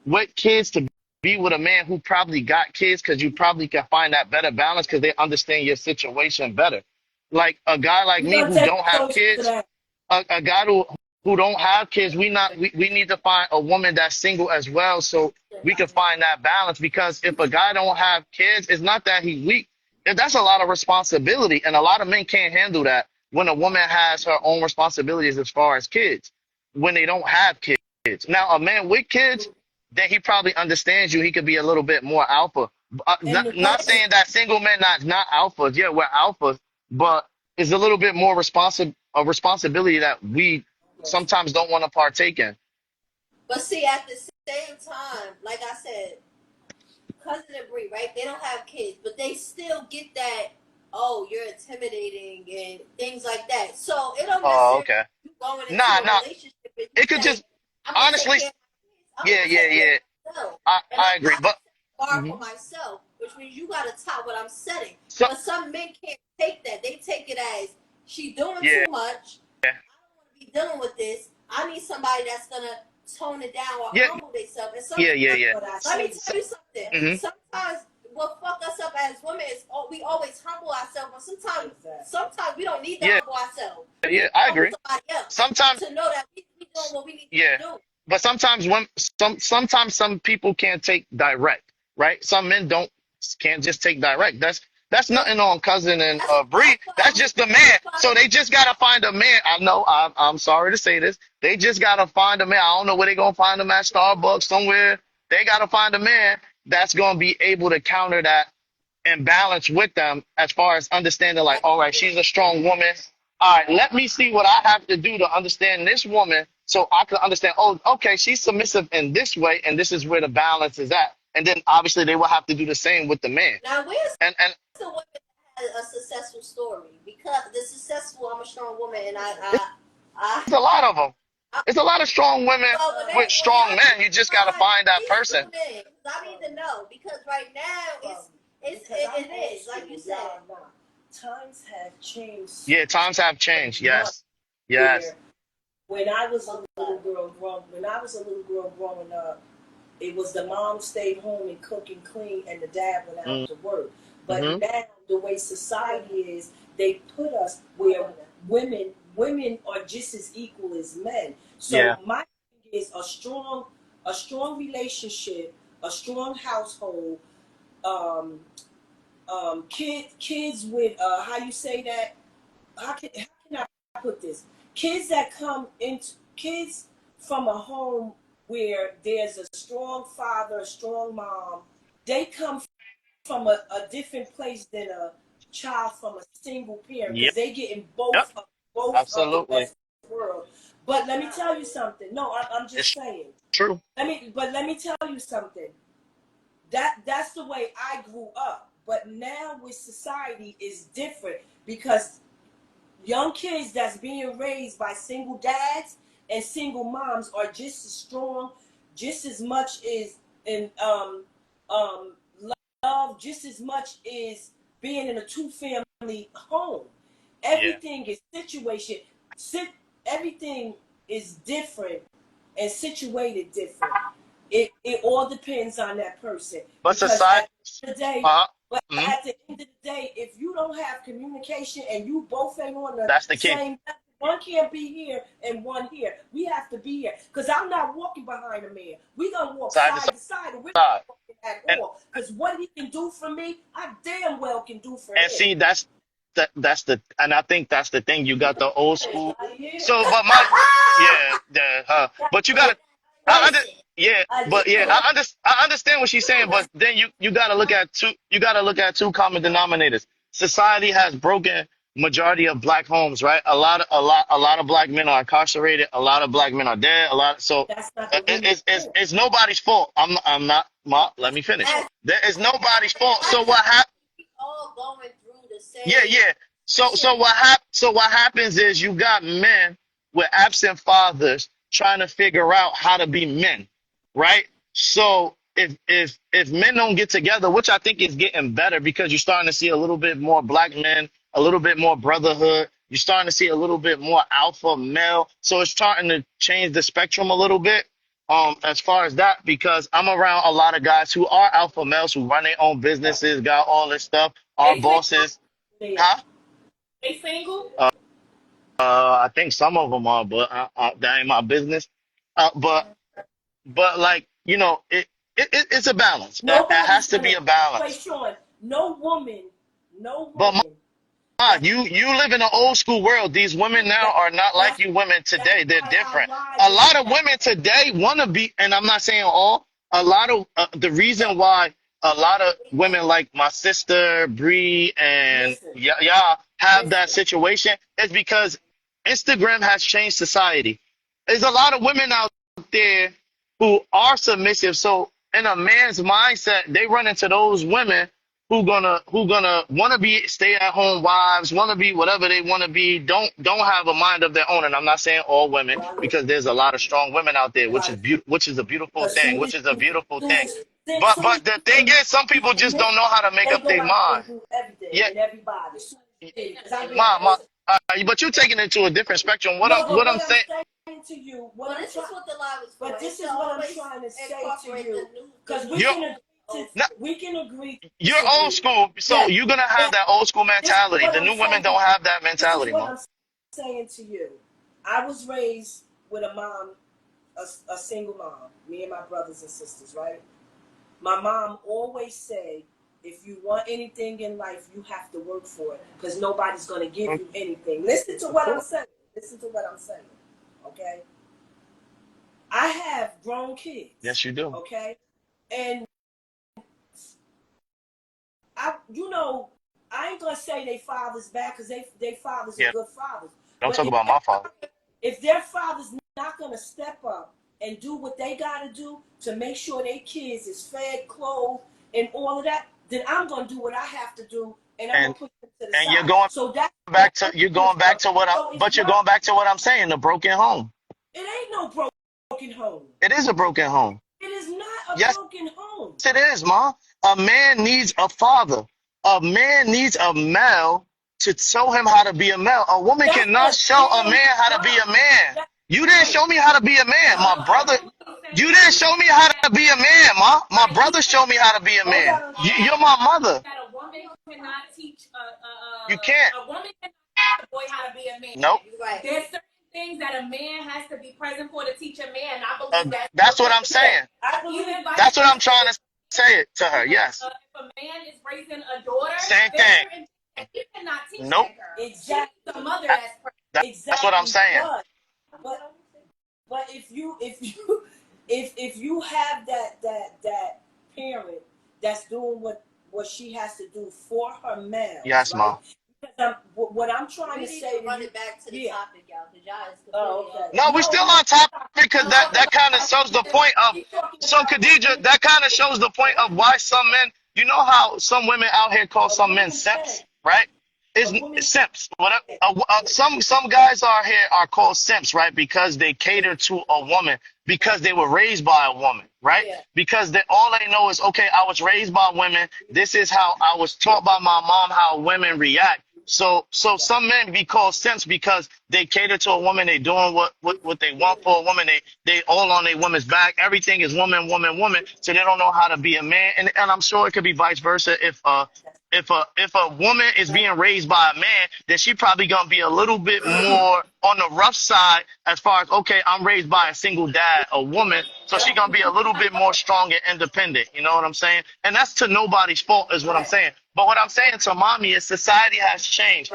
with kids to be with a man who probably got kids because you probably can find that better balance because they understand your situation better. Like a guy like We're me gonna who take don't it have closer to kids, that. a guy who don't have kids, we need to find a woman that's single as well so we can find that balance because if a guy don't have kids, it's not that he's weak. That's a lot of responsibility and a lot of men can't handle that when a woman has her own responsibilities as far as kids when they don't have kids. Now a man with kids, then he probably understands you. He could be a little bit more alpha. And Not saying that single men not alphas. Yeah, we're alphas, but it's a little bit more responsibility that we sometimes don't want to partake in. but see at the same time, like I said, cousin and Bree, right? They don't have kids, but they still get that. Oh, you're intimidating and things like that. So it don't Oh, necessarily okay. you going into Nah, a nah. relationship and you It could say, just "I'm gonna take honestly, care of my kids. I'm yeah, gonna yeah, take care yeah. of myself," and I agree, I but set the bar for mhm. myself, which means you gotta top what I'm setting. So But some men can't take that. They take it as she doing yeah, too much. I don't want to be dealing with this. I need somebody that's gonna tone it down or yeah, humble themselves. And yeah, yeah, sometimes, yeah. what I let me say. tell you something. Hmm. Sometimes what fuck us up as women is we always humble ourselves, but sometimes we don't need to Yeah, humble ourselves. We need yeah. to I humble agree. somebody else Sometimes, to know that we doing what we need to yeah. do. but sometimes when sometimes some people can't take direct, right? Some men don't can't just take direct. That's nothing on cousin and Bree. That's That's why just the man. that's why So they just gotta find a man. I know. I'm sorry to say this. They just gotta find a man. I don't know where they gonna find him at Starbucks somewhere. They gotta find a man that's gonna be able to counter that and balance with them as far as understanding, like, all right, she's a strong woman. All right, let me see what I have to do to understand this woman so I can understand, oh, okay, she's submissive in this way, and this is where the balance is at. And then obviously they will have to do the same with the man. now where's And the woman that has a successful story? Because the successful, I'm a strong woman, and I there's a lot of them. There's a lot of strong women well, with when strong y'all men. You just got to find that please person. tune in. 'Cause I need to know because right now it is like you said. Times have changed Yeah, times have so changed. much. Yes. Yes. Where when I was a little girl growing up, it was the mom stayed home and cook and clean, and the dad went out to work. But Mm-hmm. now the way society is, they put us where women are just as equal as men. So Yeah. my thing is a strong relationship, a strong household, um, kids with how you say that? How can I put this? Kids that come into kids from a home where there's a strong father, a strong mom, they come from a different place than a child from a single parent Yep. because they get in Yep. both of the Absolutely. best world. But let me tell you something. No, I'm just It's saying. true. Let me tell you something. That's the way I grew up. But now with society is different because young kids that's being raised by single dads and single moms are just as strong, just as much as in um love, just as much as being in a two family home. Yeah. Everything is situation. Everything is different and situated different. It all depends on that person But because society, at the end of the day, uh, but mhm, at the end of the day, if you don't have communication and you both ain't on the that's the key. same level, one can't be here and one here. We have to be here because I'm not walking behind a man. We gonna walk Side to side to side, and we're side. not walking at And all. Because what he can do for me, I damn well can do for and him. see, that's the, and I think that's the thing. You got the old school. I hear. So, but my, yeah, but you gotta, I under, Listen, yeah, but yeah, I understand what she's saying. But then you gotta look at two common denominators. Society has broken majority of black homes, right? A lot of black men are incarcerated. A lot of black men are dead. A lot, so That's not the woman's fault. it's nobody's fault. I'm not. Let me finish. as There is nobody's fault. So black what happened? we all going through the Yeah, same yeah. So shit. what happens is you got men with absent fathers trying to figure out how to be men, right? So if men don't get together, which I think is getting better because you're starting to see a little bit more black men, a little bit more brotherhood. You're starting to see a little bit more alpha male. So it's starting to change the spectrum a little bit. As far as that, because I'm around a lot of guys who are alpha males who run their own businesses, got all this stuff, are They single? bosses. They Huh? are. They single? I think some of them are, but that ain't my business. But like it's a balance. It has Nobody's to be gonna a wait, balance. Sean. No But woman God, that you live in an old school world. These women now that are not like that's you women that's today. They're why our different. lives A is lot of that. women today want to be, and I'm not saying all. A lot of the reason why a lot of women like my sister Bree and Listen, y'all have that listen. situation is because Instagram has changed society. There's a lot of women out there who are submissive. So in a man's mindset, they run into those women who gonna want to be stay at home wives, want to be whatever they want to be, don't have a mind of their own. And I'm not saying all women because there's a lot of strong women out there, which is which is a beautiful Because thing, soon as which is a beautiful thing. soon as But the you thing is, some people just commit, don't know how to make they up go their out there mind. and do everything Yeah, and everybody. Soon as you did, because I get ma, ma, listen. but you're taking it to a different spectrum. No, but What I'm what I'm saying, saying to you, Well, this is what the lie was for. but It's this to is what I'm always trying to say to incorporate you, the because new you're old we can agree to you're old disagree. school, so Yeah, you're gonna have but that old school this is mentality. what The I'm new women saying. don't have that This is mentality, what ma. I'm saying to you. I was raised with a mom a single mom, me and my brothers and sisters, right? My mom always say, if you want anything in life, you have to work for it because nobody's going to give you anything. Listen to what I'm saying. Listen to what I'm saying. Okay? I have grown kids. Yes, you do. Okay? And I ain't going to say they father's bad because they fathers are Yeah. good fathers. Don't But talk about my father. if their father's not going to step up and do what they got to do to make sure their kids is fed, clothed, and all of that, then I'm going to do what I have to do, and I'm going And to put them to the and side. So that's you're going back to what I so but you're going back to what I'm saying, the broken home. it ain't no broken home. It is a broken home. It is not a Yes, broken home. it is, Ma. A man needs a father. A man needs a male to show him how to be a male. A woman That's cannot a show a damn man how to be a lie. man. That, You didn't right. show me how to be a man, my brother. You didn't show me how to be a man, Ma. My brother showed me how to be a Hold man. on. You're my mother. That a woman cannot teach You can't. a woman cannot teach a boy how to be a man. Nope. Right. There's certain things that a man has to be present for to teach a man. And I Uh, believe that's that's what I'm Yeah, saying. I believe even vice That's what I'm versa. trying to say it to her. If Yes. if a man is raising a daughter, Same there's thing. certain things that he cannot teach Nope. that girl. exactly. She's the mother That, that's present. that's what I'm Exactly. saying. But But if you have that parent that's doing what she has to do for her males, Yes, right? Ma. Because what I'm trying We to need say to run you, it back to the yeah. topic, y'all, because y'all is Oh, completely okay. No, we're still on topic because I'm talking that kind of about shows the point of. we talking So, about Khadija, that kind of shows the point of why some men. You know how some women out here call a some men woman can simps, right? a woman can Simps. Whatever. Some guys are here are called simps, right? Because they cater to a woman because they were raised by a woman, right? yeah. Because all they know is, okay, I was raised by women. This is how I was taught by my mom how women react. So some men be called simps because they cater to a woman. They doing what they want for a woman. They all on a woman's back. Everything is woman, woman, woman. So they don't know how to be a man. And I'm sure it could be vice versa. If a woman is being raised by a man, then she probably gonna be a little bit more on the rough side as far as, okay, I'm raised by a single dad, a woman, so she gonna be a little bit more strong and independent. You know what I'm saying? And that's to nobody's fault, is what I'm saying. But what I'm saying to mommy is society has changed.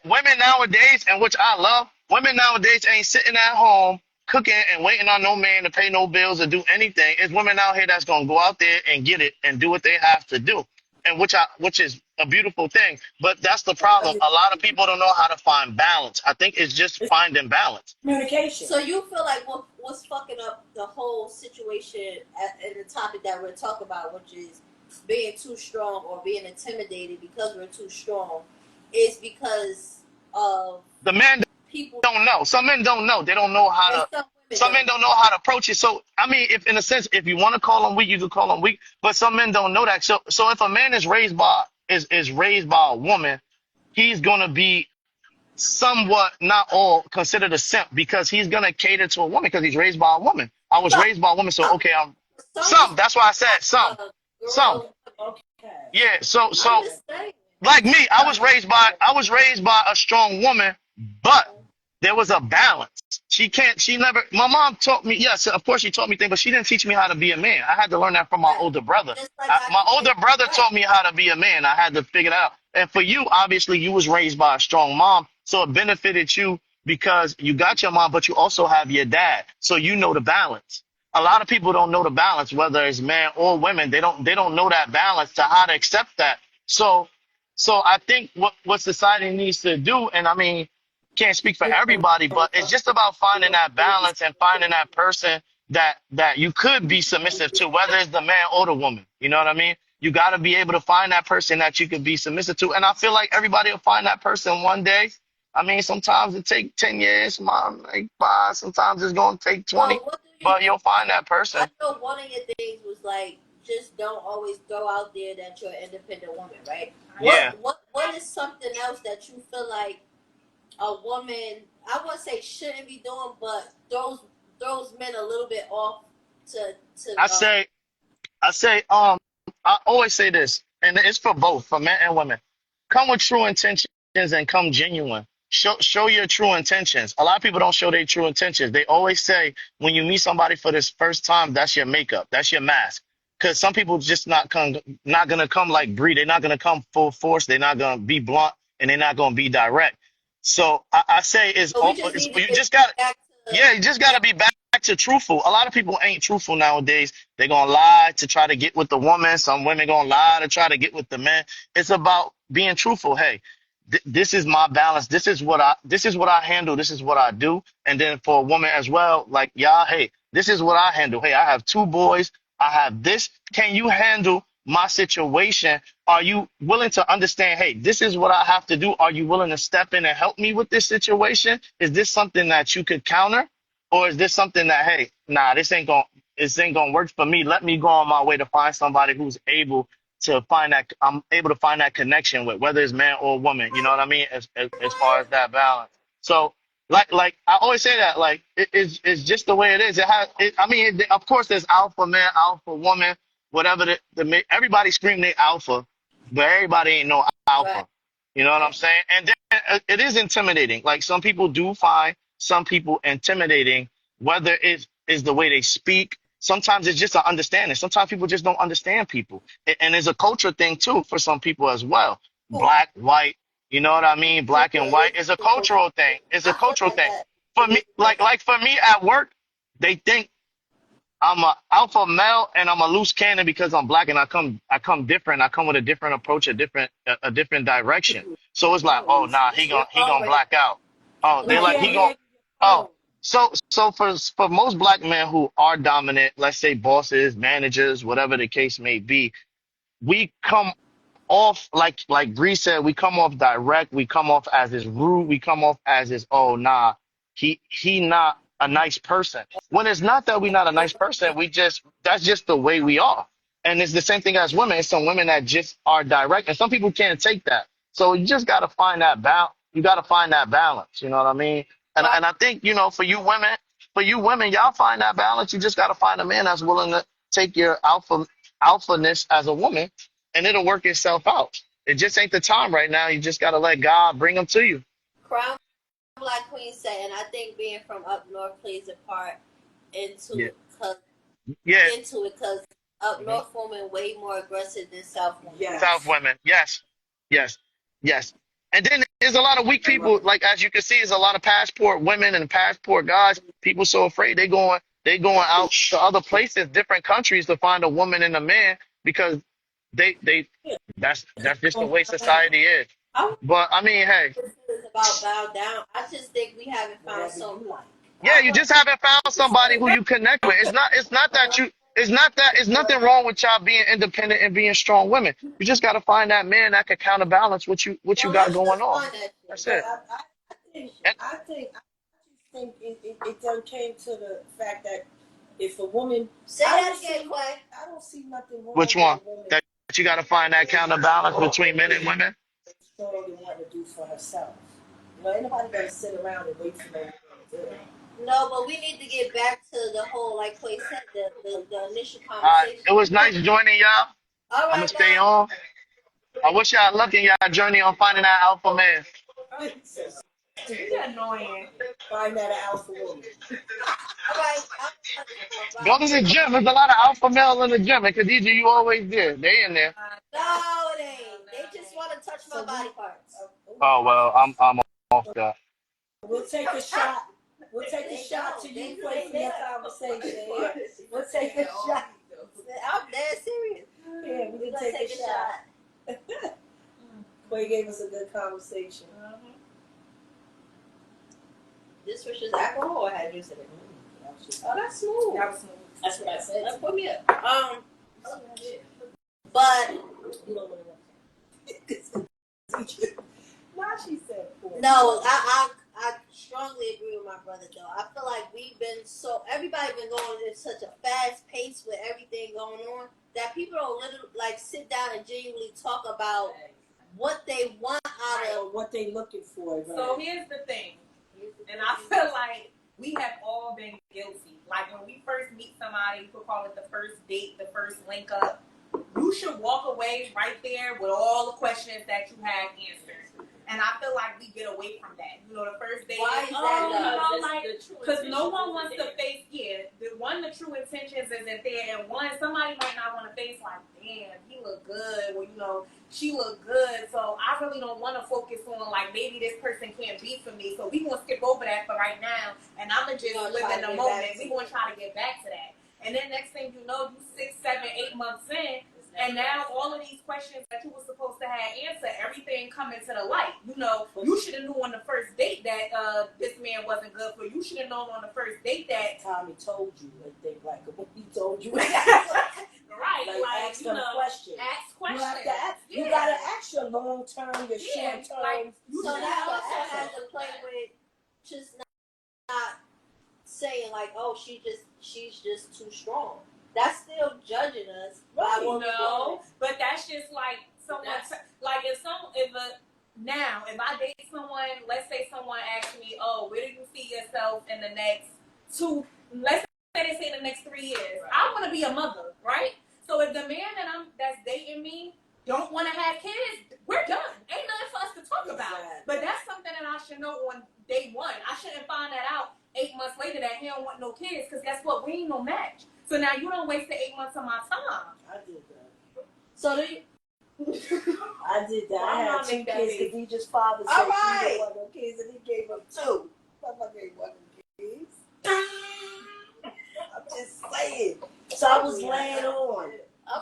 Women nowadays, and which I love, women nowadays ain't sitting at home cooking and waiting on no man to pay no bills or do anything. It's women out here that's gonna go out there and get it and do what they have to do, and which is a beautiful thing. But that's the problem. A lot of people don't know how to find balance. I think it's just It's finding balance. communication. So you feel like what's fucking up the whole situation and the topic that we're talking about, which is being too strong or being intimidated because we're too strong, is because of The men people don't know. Some men don't know. They don't know how and to. some women Some men don't know how to approach it. So I mean, if in a sense, if you want to call them weak, you can call them weak. But some men don't know that. So if a man is raised by a woman, he's gonna be somewhat, not all, considered a simp because he's gonna cater to a woman because he's raised by a woman. I was raised by a woman, so okay, I'm some some. That's why I said some. uh, Some. girls. Okay. Yeah. So I'm so just saying. like me, I was raised by a strong woman, but there was a balance. She never, my mom taught me, yes, of course she taught me things, but she didn't teach me how to be a man. I had to learn that from my Right. older brother. Just like I My older brother right. taught me how to be a man. I had to figure it out. And for you, obviously, you was raised by a strong mom, so it benefited you because you got your mom, but you also have your dad, so you know the balance. A lot of people don't know the balance, whether it's men or women. They don't know that balance to how to accept that. So I think what society needs to do, and I mean, can't speak for everybody, but it's just about finding that balance and finding that person that you could be submissive to, whether it's the man or the woman. You know what I mean? You got to be able to find that person that you could be submissive to, and I feel like everybody will find that person one day. I mean, sometimes it take 10 years, some like 5. Sometimes it's gonna take So 20, what do you but think? you'll find that I person. know one of your things was like just don't always throw out there that you're an independent woman, right? Yeah, What is something else that you feel like a woman, I wouldn't say shouldn't be doing, but throws men a little bit off to I say, I say, I always say this, and it's for both, for men and women. Come with true intentions and come genuine. show your true intentions. A lot of people don't show their true intentions. They always say when you meet somebody for this first time, that's your makeup, that's your mask. Because some people just not gonna come like Bree. They're not gonna come full force. They're not gonna be blunt, and they're not gonna be direct. So I say So we just need to you get just got back to yeah, you just gotta be back to truthful. A lot of people ain't truthful nowadays. They're gonna lie to try to get with the woman. Some women gonna lie to try to get with the man. It's about being truthful. Hey, this is my balance. This is what I handle. This is what I do. And then for a woman as well, like y'all, hey, this is what I handle. Hey, I have two boys. I have this. Can you handle my situation? Are you willing to understand? Hey, this is what I have to do. Are you willing to step in and help me with this situation? Is this something that you could counter? Or is this something that, hey, nah, this ain't gonna work for me. Let me go on my way to find somebody who's able to find that I'm able to find that connection with, whether it's man or woman. You know what I mean? As far as that balance. So like I always say that like it's just the way it is. It has I mean of course there's alpha man, alpha woman, whatever everybody scream they alpha, but everybody ain't no right. alpha. You know what I'm saying? And then it is intimidating. Like some people do find some people intimidating, whether it is the way they speak. Sometimes it's just an understanding. Sometimes people just don't understand people. And it's a culture thing too for some people as well. Black, white, you know what I mean? Black and white is a cultural thing. It's a I feel cultural like thing. that. For me, like for me at work, they think I'm a alpha male and I'm a loose cannon because I'm black and I come different. I come with a different approach, a different direction. So it's like, oh nah, You're he gonna already. black out. Oh, We they like can't he hear gonna you. oh. So for most black men who are dominant, let's say bosses, managers, whatever the case may be, we come off like Bree said, we come off direct, we come off as is rude, we come off as is oh nah, he not a nice person. When it's not that we not a nice person, we just that's just the way we are. And it's the same thing as women. It's some women that just are direct, and some people can't take that. So you just gotta find that balance. You gotta find that balance. You know what I mean? Right. And I think for you women, y'all find that balance. You just gotta find a man that's willing to take your alphaness as a woman and it'll work itself out. It just ain't the time right now. You just gotta let God bring them to you. Crown Black Queen said, and I think being from up north plays a part Yeah, into cause, yeah. into it because up hmm north women way more aggressive than south women. South Yes. women, yes, yes, yes. And then there's a lot of weak people. Like as you can see, there's a lot of passport women and passport guys. People so afraid they going out to other places, different countries to find a woman and a man because they that's just the way society is. I But I mean, hey. it's about bow down. I just think we haven't found Whatever some. you like. Yeah, you just haven't found somebody who you connect with. It's nothing wrong with y'all being independent and being strong women. You just gotta find that man that can counterbalance what you Well, got let's going just on. find that shit. That's But it. And I think it done came to the fact that if a woman, Say I that don't again, see, Quay. I don't see nothing wrong which with one? a woman That you gotta find that counterbalance between men and women? strong and wanting to do for herself. You know, ain't nobody gonna sit around and wait for them to do it. No, but we need to get back to the whole, like Quay said, the initial Alright. conversation. It was nice joining y'all. All I'm gonna right, stay now. on. I wish y'all luck in y'all journey on finding that alpha man. So You're stupid. annoying. Find that alpha woman. All right. Go to the gym. There's a lot of alpha male in the gym. And Khadija, you always there. They in there. No, it ain't. They just want to touch my body parts. Oh well, I'm off that. We'll take a shot. We'll take a shot to you play for your conversation. Yeah. We'll take a shot. I'm dead serious. Yeah, we We're can gonna take a shot. Quay gave us a good conversation. This was just alcohol or had juice in it? Oh, that's smooth. That was smooth. That's what I said. That's put me up. But You don't want to. Now she said four. no, I strongly agree with my brother though. I feel like we've been everybody been going at such a fast pace with everything going on that people don't literally like sit down and genuinely talk about what they want out of. What they looking for. Right? So here's the thing, and I feel like we have all been guilty. Like when we first meet somebody, we could call it the first date, the first link up. You should walk away right there with all the questions that you have answered. And I feel like we get away from that. You know, the first date. Why is that? Because no one wants to face. Yeah, the true intentions isn't there, and one, somebody might not want to face like, damn, he look good, or you know, she look good. So I really don't want to focus on like maybe this person can't be for me. So we gonna skip over that for right now, and I'ma just live in the moment. We gonna try to get back to that, and then next thing you know, you 6, 7, 8 months in. And now all of these questions that you were supposed to have answered, everything coming to the light. You know, you should have known on the first date that this man wasn't good for you. You should have known on the first date that Tommy told you and think like what he told you. right, like ask them questions. Ask questions. You gotta ask your long term, your short term. Like, so that also has to play with just not saying like, oh, she's just too strong. That's still judging us. Right, no, but that's just like someone, like if I date someone, let's say someone asks me, oh, where do you see yourself in the next let's say they say the next 3 years. Right. I want to be a mother, right? So if the man that's dating me don't want to have kids, we're done. Ain't nothing for us to talk about. But that's something that I should know on day one. I shouldn't find that out 8 months later that he don't want no kids, because guess what? We ain't no match. So now you don't waste the 8 months of my time. I did that. So do you? I did that. I had 2 kids because he just father said he didn't want no kids, and he gave up 2. Mama gave 1 kids. I'm just saying. So I was laying on.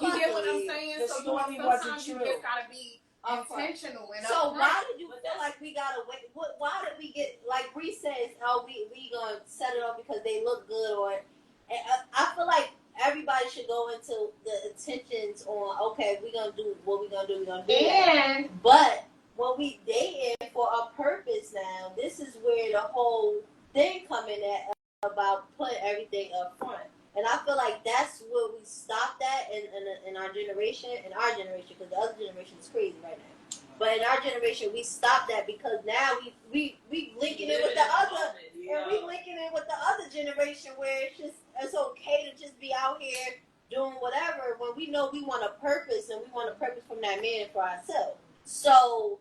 You get what I'm saying? The so story sometimes you just gotta be intentional. And so why did you feel like we gotta wait? Why did we get like Bree says? Oh, we gonna set it up because they look good, or I feel like everybody should go into the intentions on, okay, we're gonna do what we're gonna do. We're gonna do that. But when we dating for a purpose now, this is where the whole thing coming at about putting everything up front. And I feel like that's where we stopped at in our generation, because the other generation is crazy right now. But in our generation, we stopped that because now we linking it with the other, and we linking it with the other generation where it's okay to just be out here doing whatever when we know we want a purpose, and we want a purpose from that man for ourselves. So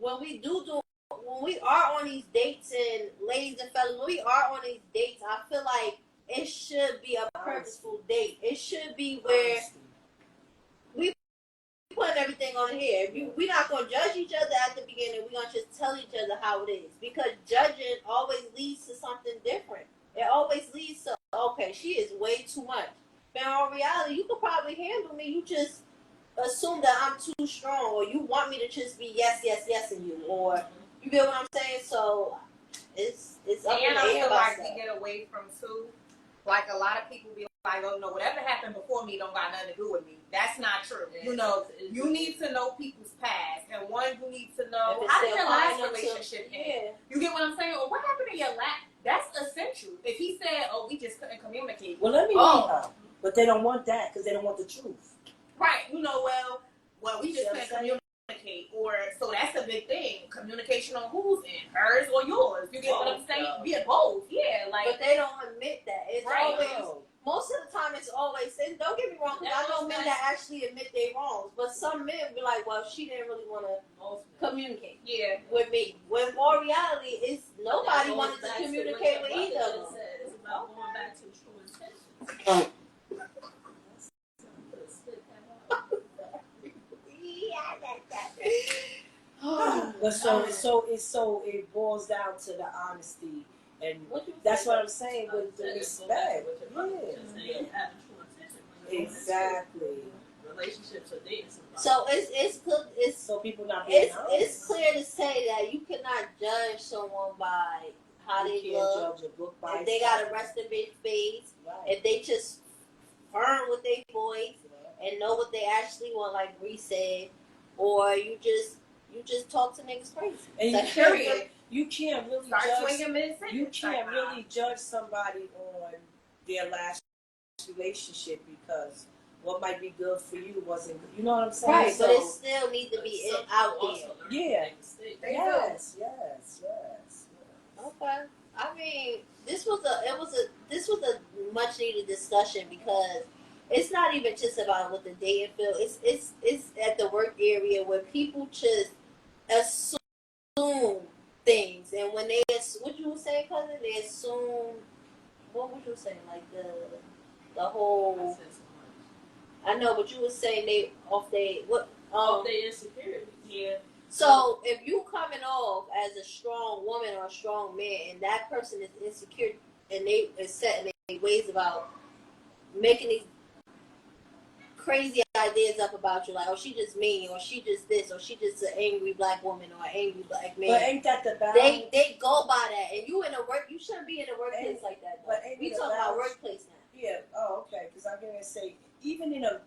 when we when we are on these dates, and ladies and fellas, when we are on these dates, I feel like it should be a purposeful date. It should be where we putting everything on here. We're not going to judge each other at the beginning. We're going to just tell each other how it is. Because judging always leads to something different. It always leads to, okay, she is way too much. But in reality, you could probably handle me. You just assume that I'm too strong, or you want me to just be yes, yes, yes in you. Or, you get what I'm saying? So, it's up and to I feel like we get away from too. Like a lot of people be like, oh no, whatever happened before me don't got nothing to do with me. That's not true. Yeah, you know, you need to know people's past, and one, you need to know how did your last relationship end. You get what I'm saying? Or what happened in your last? That's essential. If he said, oh, we just couldn't communicate. Well, let me meet her. But they don't want that because they don't want the truth. Right. You know, well, we just couldn't communicate. Or so that's a big thing. Communication on whose end, hers or yours. You get what I'm saying? Be both, yeah. Like, but they don't admit that. It's always most of the time. It's always. And don't get me wrong, because I know men that actually admit they wrongs. But some men be like, well, she didn't really want to communicate. With me. When more reality is nobody wanted to communicate with either of them. It's about going back to true intentions. But it boils down to the honesty, and that's what I'm saying with the respect. Exactly. Relationships are dating somebody. So it's so people not being honest. It's clear to say that you cannot judge someone by how they look. Judge a book by if they got a resting bitch face, if they just firm with their voice and know what they actually want, like Bree said, or you just talk to niggas crazy. And you can't really judge somebody on their last relationship, because what might be good for you wasn't good. You know what I'm saying? Right, so, but it still needs to be out there. Yeah. Yes. Okay. I mean, this was a much needed discussion, because it's not even just about what the dating field. It's at the work area where people just assume things, and when they what you were saying, cousin, they assume. What would you say? Like the whole. I know, but you were saying they off they what off their insecurity. Yeah. So if you coming off as a strong woman or a strong man, and that person is insecure, and they is setting their ways about making these crazy ideas up about you, like, oh, she just mean, or she just this, or she just an angry black woman or an angry black man. But ain't that the balance? They go by that, and you in a work, you shouldn't be in a workplace like that. Though. But we talking about workplace now. Yeah. Oh, okay. Because I'm gonna say even in a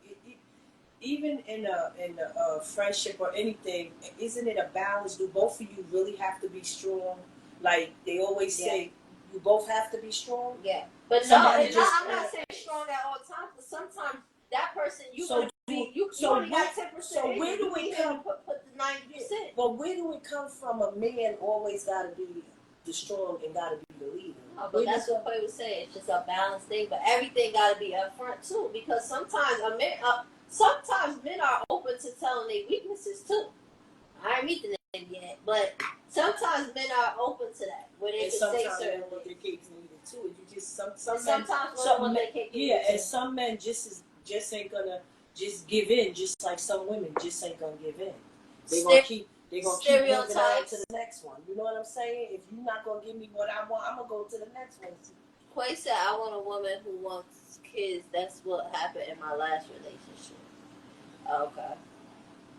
friendship or anything, isn't it a balance? Do both of you really have to be strong? Like they always say, you both have to be strong. Yeah, but Somebody no, I'm not saying strong at all times. But sometimes that person you only got 10%. So where do we come? Put the 90%. But where do it come from? A man always got to be the strong and got to be the leader. Oh, but that's what Clay was saying. It's just a balanced thing. But everything got to be upfront too, because sometimes men are open to telling their weaknesses too. I ain't meet the nigga yet, but sometimes men are open to that, where they can say certain things. Their cakes needed too. You just and some men just ain't gonna just give in, just like some women just ain't gonna give in. They're gonna keep moving on to the next one. You know what I'm saying? If you're not gonna give me what I want, I'm gonna go to the next one. Quay said, "I want a woman who wants kids." That's what happened in my last relationship. Okay.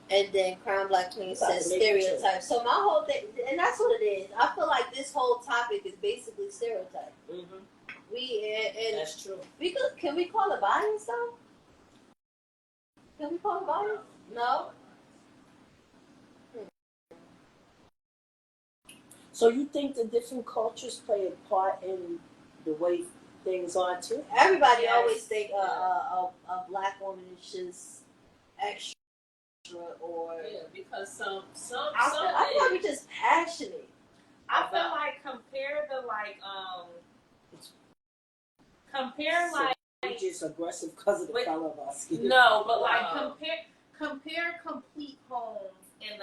And then Crown Black Queen says stereotypes. So my whole thing, and that's what it is. I feel like this whole topic is basically stereotype. Mm-hmm. That's true. Can we call it bias though? Can we call it bias? No. So you think the different cultures play a part in the way things are too? Everybody always think a black woman is just extra. Or because some I feel like we're just passionate. I feel like we're just aggressive because of the color of our skin. No, but compare complete homes in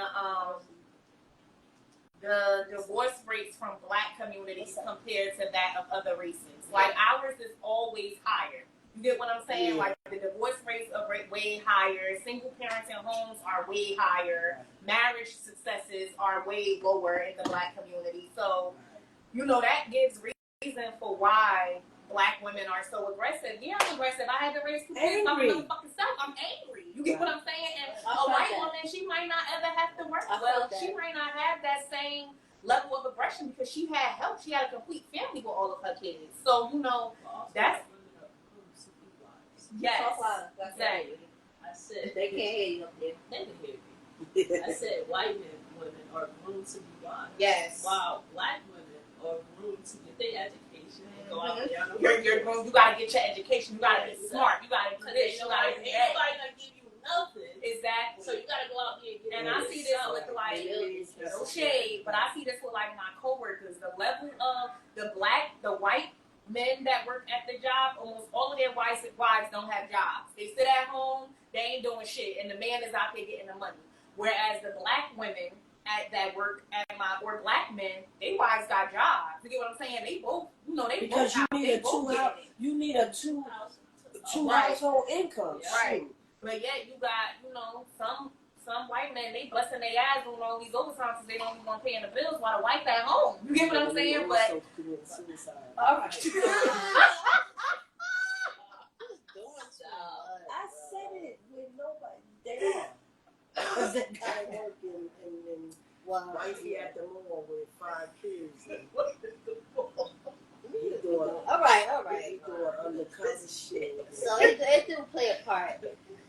the divorce rates from black communities compared to that of other races. Like ours is always higher. You get what I'm saying? Yeah. Like the divorce rates are way higher. Single parenting homes are way higher. Marriage successes are way lower in the black community. So, that gives reason for why black women are so aggressive. Yeah, I'm aggressive. I had to raise 2 kids by my motherfucking self. I'm angry. You get what I'm saying? And a white woman, she might not ever have to work well. She might not have that same level of aggression because she had help. She had a complete family with all of her kids. So, that's... Yes, exactly. I said they can't hear you up there. They can hear me. I said white women are groomed to be wise. Yes. While black women are groomed to get their education and go out there. You're groomed. You gotta get your education. You gotta be smart. You gotta do this. You gotta do that. Nobody gonna give you nothing. Exactly. So you gotta go out there and get it. And I see this with no shade, but I see this with my coworkers. The level of the white men that work at the job, almost all of their wives don't have jobs. They sit at home, they ain't doing shit, and the man is out there getting the money. Whereas the black women that work at or black men, they wives got jobs. You get what I'm saying? They both, because you need a two household income. Right. But yet you got, some white men, they busting their ass doing all these overtime because they don't even want to pay in the bills while the wife at home. You get what I'm saying? But all right. I said it with nobody. They are. Because they got to work and wifey at the mall with 5 kids. All right. He doing undercover shit. So it do play a part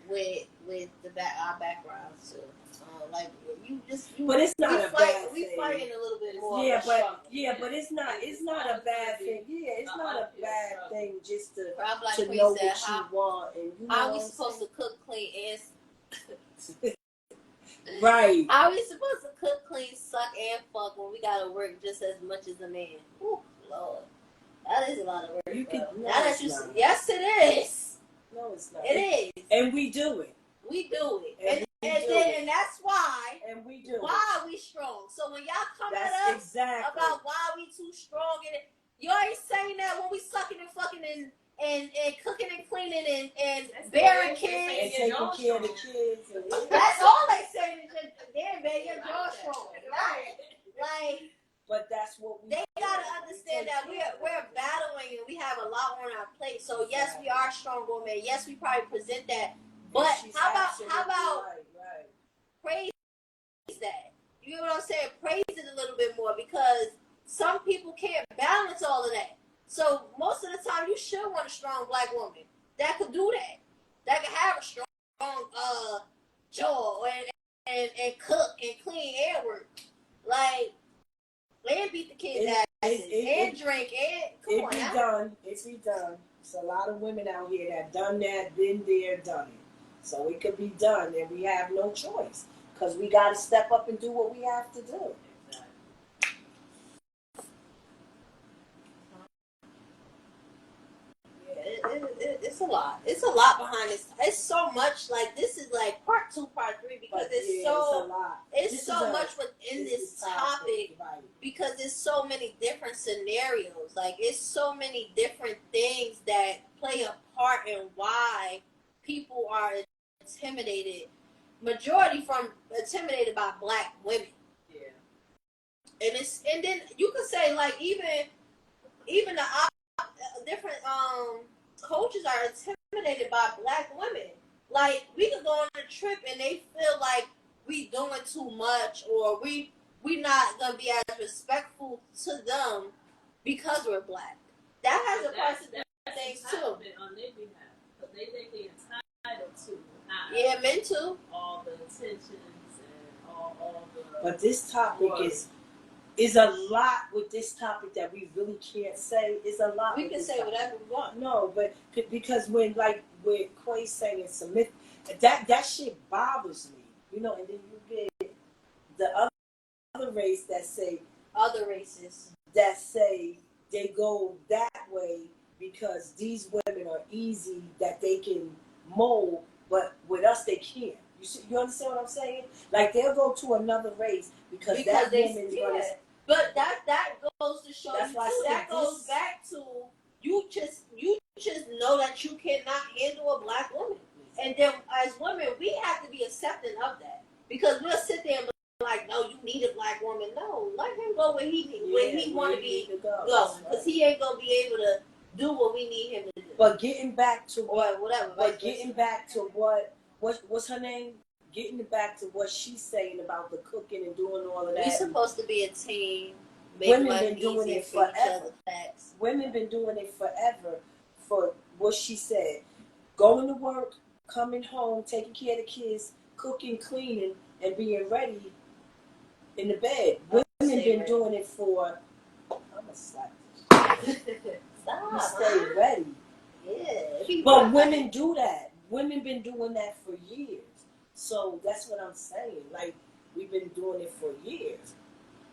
with our backgrounds too. But it's not a bad thing. We fighting a little bit more. But it's not a bad thing. Yeah, it's not a bad thing just to know what you want and how we supposed to cook, clean, and right. How we supposed to cook, clean, suck, and fuck when we gotta work just as much as a man? Ooh, Lord, that is a lot of work. Yes, it is. No, it's not. It is. And we do it. We do it. And that's why. And we do why it. we when y'all come at That's us exactly about why we too strong in it, you ain't saying that when we sucking and fucking and cooking and cleaning and bearing kids and taking care of the kids. That's all they say. Damn, baby, your jaw strong. Right. Like, but that's what we. They gotta understand that we're battling and we have a lot on our plate. So yes, we are strong women. Yes, we probably present that. But how about right. praise that? You know what I'm saying? Praise it a little bit more because some people can't balance all of that. So most of the time, you should want a strong black woman that could do that. That could have a strong jaw and cook and clean and work. Like, and beat the kids' asses and drink and come on be now. done. It be done. There's a lot of women out here that done that, been there, done it. So it could be done, and we have no choice because we got to step up and do what we have to do. It's a lot. It's a lot behind this. It's so much. Like, this is like part 2, part 3 because it's so much within this topic because there's so many different scenarios. Like, it's so many different things that play a part in why people are intimidated. Majority intimidated by black women. Yeah. And then you could say like even the different coaches are intimidated by black women. Like, we could go on a trip and they feel like we doing too much or we not gonna be as respectful to them because we're black. That has a part to do with things too. On their behalf, but they think they're entitled to. Yeah, men too. All the attentions and all the. But this topic is a lot with this topic that we really can't say. Is a lot. We can say whatever we want. No, but because when Quay saying submit, that shit bothers me. You know, and then you get the other race that say other races that say they go that way because these women are easy that they can mold, but with us they can't. You understand what I'm saying? Like, they'll go to another race because that woman's gonna. But that goes to show that's you why too. That goes back to you just know that you cannot handle a black woman. And then as women, we have to be accepting of that. Because we'll sit there and be like, no, you need a black woman. No, let him go where he want to be go. Because he ain't going to be able to do what we need him to do. But getting back to whatever. But getting back to what's her name? Getting back to what she's saying about the cooking and doing all of that. We're supposed to be a team. Women been doing it forever. Women been doing it forever for what she said. Going to work, coming home, taking care of the kids, cooking, cleaning, and being ready in the bed. Women been doing it for. I'm gonna slap this. Stop. You stay ready. Yeah. But women do that. Women been doing that for years. So that's what I'm saying. Like, we've been doing it for years.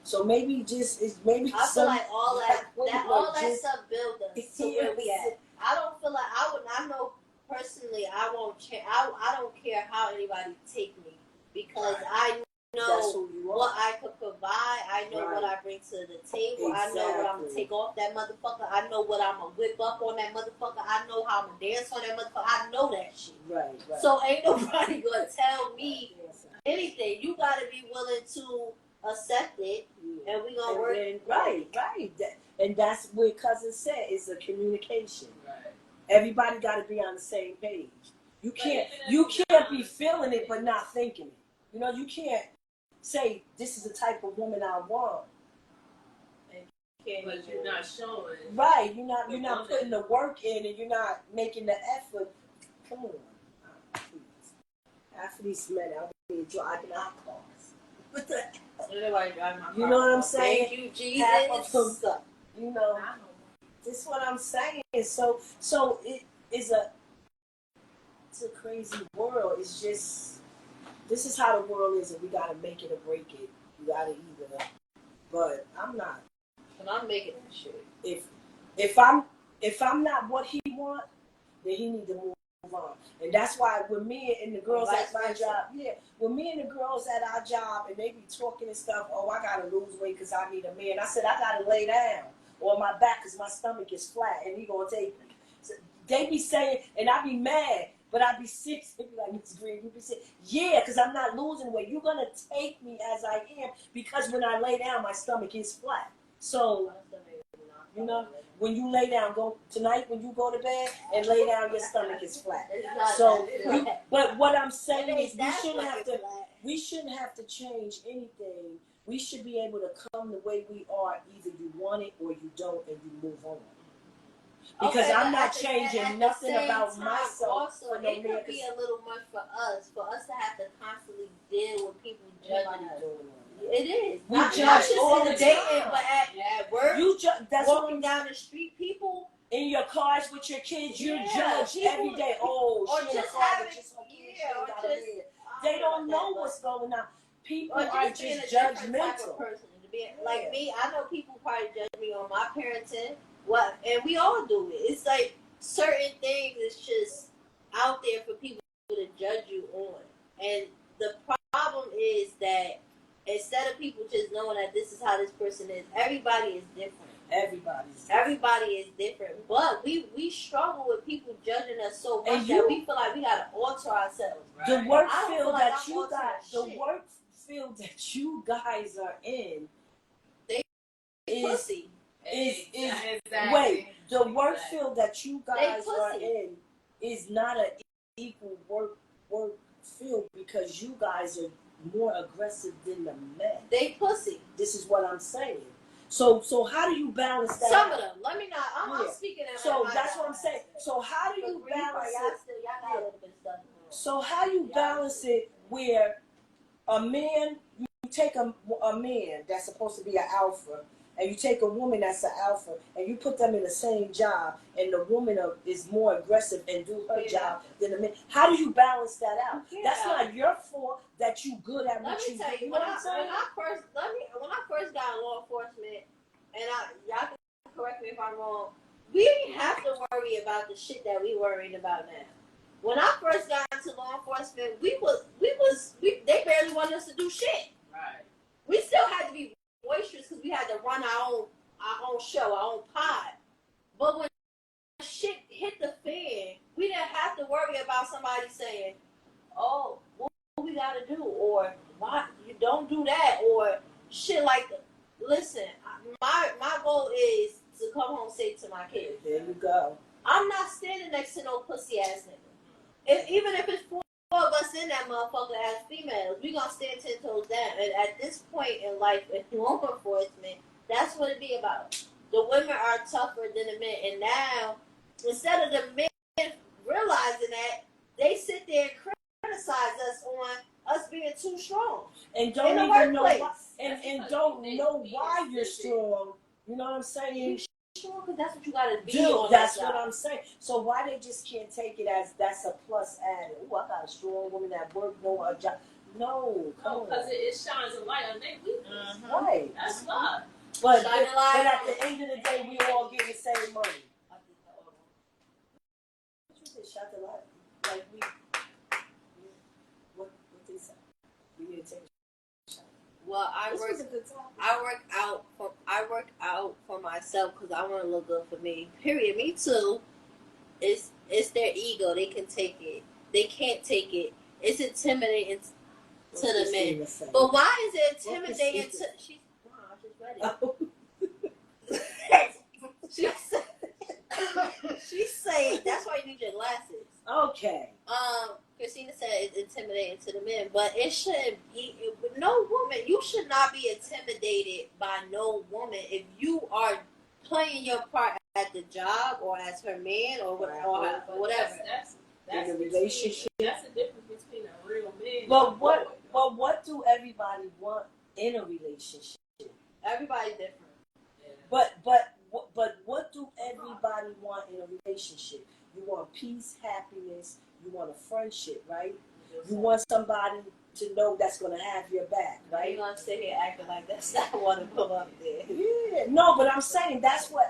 So maybe I feel like all that stuff built us to where we at. I don't feel like I know personally I won't change. I don't care how anybody take me because I know what I could provide. I know what I bring to the table. Exactly. I know what I'm gonna take off that motherfucker. I know what I'm gonna whip up on that motherfucker. I know how I'm gonna dance on that motherfucker. I know that shit. Right. So ain't nobody gonna tell me anything. You gotta be willing to accept it, and we gonna work. Right. And that's what cousin said is a communication. Right. Everybody got to be on the same page. You can't be feeling it but not thinking it. You know, you can't say this is the type of woman I want. But you're not showing. Right. You're not putting the work in, and you're not making the effort. Come on, please. After these men out here driving our cars. You know what I'm saying? Thank you, Jesus. You know, this is what I'm saying. So it's a crazy world. It's just, this is how the world is, and we gotta make it or break it. You gotta either. But I'm not. And I'm making that shit. If I'm not what he want, then he need to move on. And that's why when me and the girls at my versa. job, when me and the girls at our job and they be talking and stuff, oh, I gotta lose weight because I need a man. I said, I gotta lay down on my back because my stomach is flat and he gonna take me. So they be saying, and I be mad, but I be sick. They be like, Miss Green, you be sick. Yeah, because I'm not losing weight. You're gonna take me as I am because when I lay down, my stomach is flat. So, you know, when you lay down, go tonight when you go to bed and lay down, your stomach is flat. So, but what I'm saying is we shouldn't have to change anything. We should be able to come the way we are. Either you want it or you don't, and you move on. Because I'm not changing nothing about myself. Also, it could be a little much for us to have to constantly deal with people judging us. It is. We judge all the time. But at work, that's walking down the street, people in your cars with your kids, you're judged every day. Oh, or she in a just car having, with just her kids, she ain't got a man. They don't know what's going on. People are just judgmental. Like me, I know people probably judge me on my parenting. What, and we all do it. It's like certain things is just out there for people to judge you on. And the problem is that instead of people just knowing that this is how this person is, everybody is different. Everybody is different. But we struggle with people judging us so much that we feel like we gotta alter ourselves. Right? The work field that you guys are in, pussy. Wait, the work field that you guys are in is not an equal work field because you guys are more aggressive than the men. They pussy. This is what I'm saying. So how do you balance that? Some of them. Let me not. I'm speaking. So that's what I'm saying. So how do you balance it? So how do you balance it where a man, you take a man that's supposed to be an alpha, and you take a woman that's an alpha, and you put them in the same job, and the woman is more aggressive and do her job than the man. How do you balance that out? That's not your fault that you good at what you do. Let me tell you, when I first got in law enforcement, and y'all can correct me if I'm wrong, we didn't have to worry about the shit that we worried about now. When I first got into law enforcement, they barely wanted us to do shit. Right. We still had to be boisterous because we had to run our own show, our own pod. But when shit hit the fan, we didn't have to worry about somebody saying, "Oh, what we gotta do?" or "Why you don't do that?" or shit like that. Listen, my goal is to come home safe to my kids. There you go. I'm not standing next to no pussy ass nigga. Even if it's 4 of us in that motherfucker as females, we gonna stand 10 toes down. And at this point in life, in law enforcement, that's what it be about. The women are tougher than the men, and now instead of the men realizing that, they sit there and criticize us on us being too strong. And don't even know why, and don't know why you're strong. You know what I'm saying? Strong because that's what you gotta be. That's what I'm saying. So why they just can't take it as that's a plus added? Oh, I got a strong woman at work, know her job. No, because it shines a light on their weakness. Right. That's fine. But at the end of the day, we all get the same money. What you say? Shot the light. Like what they say? We need to take a shot. Well, I work out for myself because I want to look good for me. Period. Me too. It's their ego. They can take it. They can't take it. It's intimidating to the men. But why is it intimidating to? She's ready. She's saying that's why you need your glasses. Okay. Christina said it's intimidating to the men, but it shouldn't be. No woman, you should not be intimidated by no woman if you are playing your part at the job or as her man or whatever. That's in a relationship. That's the difference between a real man. But what do everybody want in a relationship? Everybody's different. Yeah. But what do everybody want in a relationship? You want peace, happiness. You want a friendship, right? You want somebody to know that's going to have your back, right? You're going to sit here acting like that's not what to put up there. Yeah, no, but I'm saying that's what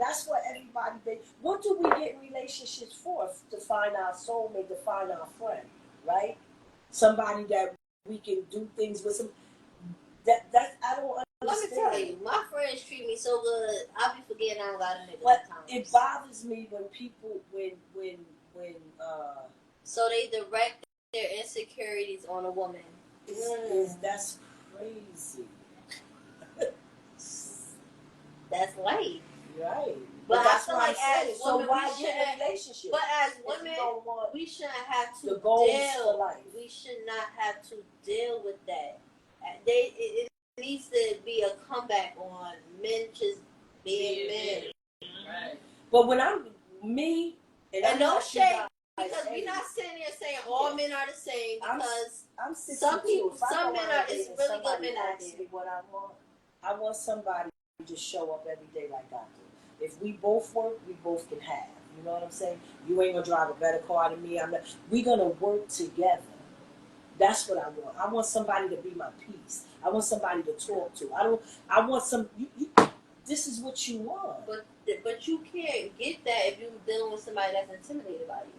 That's what everybody did. What do we get in relationships for? To find our soulmate, to find our friend, right? Somebody that we can do things with. That I don't understand. Let me tell you, my friends treat me so good. I be forgetting I don't got a nigga But sometimes. it bothers me when people so they direct their insecurities on a woman. That's crazy. That's life. Right. But that's I feel why like I as so women, why we get in a shouldn't. relationship? But as If women, you don't want we shouldn't have to the goals deal. for life. We should not have to deal with that. It needs to be a comeback on men just being men. Right. But when I'm me and no shade, because we're we're not sitting there saying all men are the same. Because I'm some people, some men are. It's really good men out ask there. me what I want somebody to just show up every day like I do. If we both work, we both can have. You know what I'm saying? You ain't gonna drive a better car than me. We're gonna work together. That's what I want. I want somebody to be my peace. I want somebody to talk to. I want some. This is what you want. But you can't get that if you're dealing with somebody that's intimidated by you.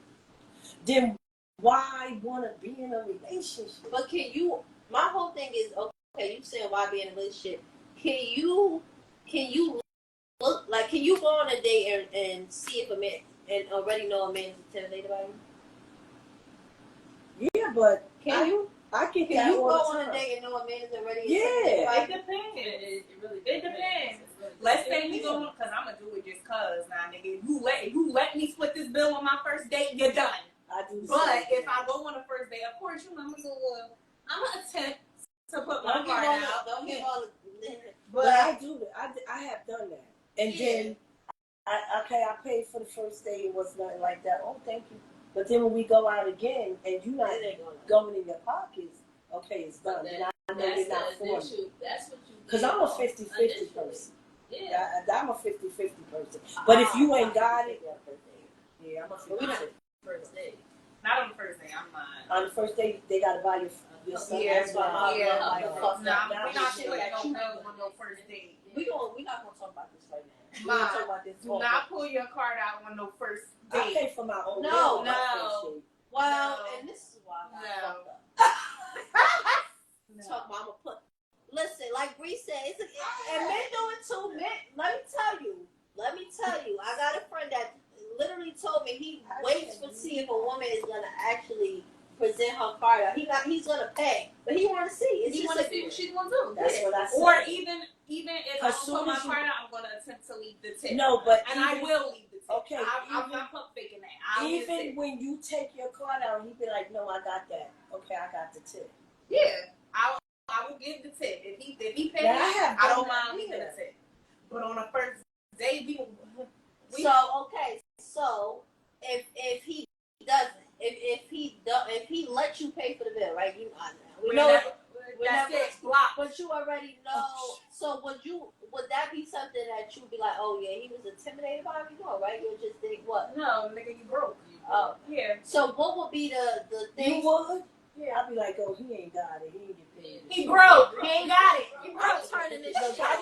Then why want to be in a relationship? But can you? My whole thing is okay. You saying why be in a relationship? Can you look like? Can you go on a date and see if a man and already know a man is intimidated by you? Yeah, but can you? I can you go on a date and know a man is already intimidated by you? It depends. It really It depends. Let's say we go because I'm gonna do it just cause now, nigga. If you let me split this bill on my first date, you're done. I do. But if I go on a first date, of course, I'm gonna attempt to put my card out. Don't give all the. But I do that. I have done that, and then I paid for the first date. It was nothing like that. Oh, thank you. But then when we go out again, and you not going in your pockets, okay, it's done. And I know you're not for me. That's what you. Because I'm a 50-50 person. Yeah. I'm a 50-50 person. But if you ain't got it, yeah, I'm a 50-50. First date. Not on the first day. I'm not. On the first date, they gotta buy your stuff. Yeah, That's why we're I'm not putting no on no first date. We're not gonna talk about this right now. We're Ma, gonna talk about this. do not pull your card out on no first I date. pay for my own. No. Well, and this is why I got fucked up. No. Talk about, I'm gonna put. Listen, like Bree said, and men do it too. Men, let me tell you, I got a friend that literally told me he waits to see if a woman is gonna actually present her card out. He's gonna pay, but he want to see. He want to see what she's gonna do. That's what I said. Or even if I As don't put soon my as you- card out, I'm gonna attempt to leave the tip. No, but and I will leave the tip. Okay, I'm not pump faking that. Even when you take your card out, he be like, "No, I got that. Okay, I got the tip." Yeah, I will give the tip if he pays. Now, I don't mind leaving the tip. But on the first day, So if he doesn't, if he lets you pay for the bill, right? We know that's it. Block. but you already know. So would that be something that you'd be like, oh yeah, he was intimidated by me? No, right? You just think what? No, nigga, you broke. Oh, yeah. So what would be the thing? You would? Yeah, I'd be like, "Oh, he ain't got it. He ain't get paid. He broke. He ain't got it. He I'm broke. turning this Look, shit. I'm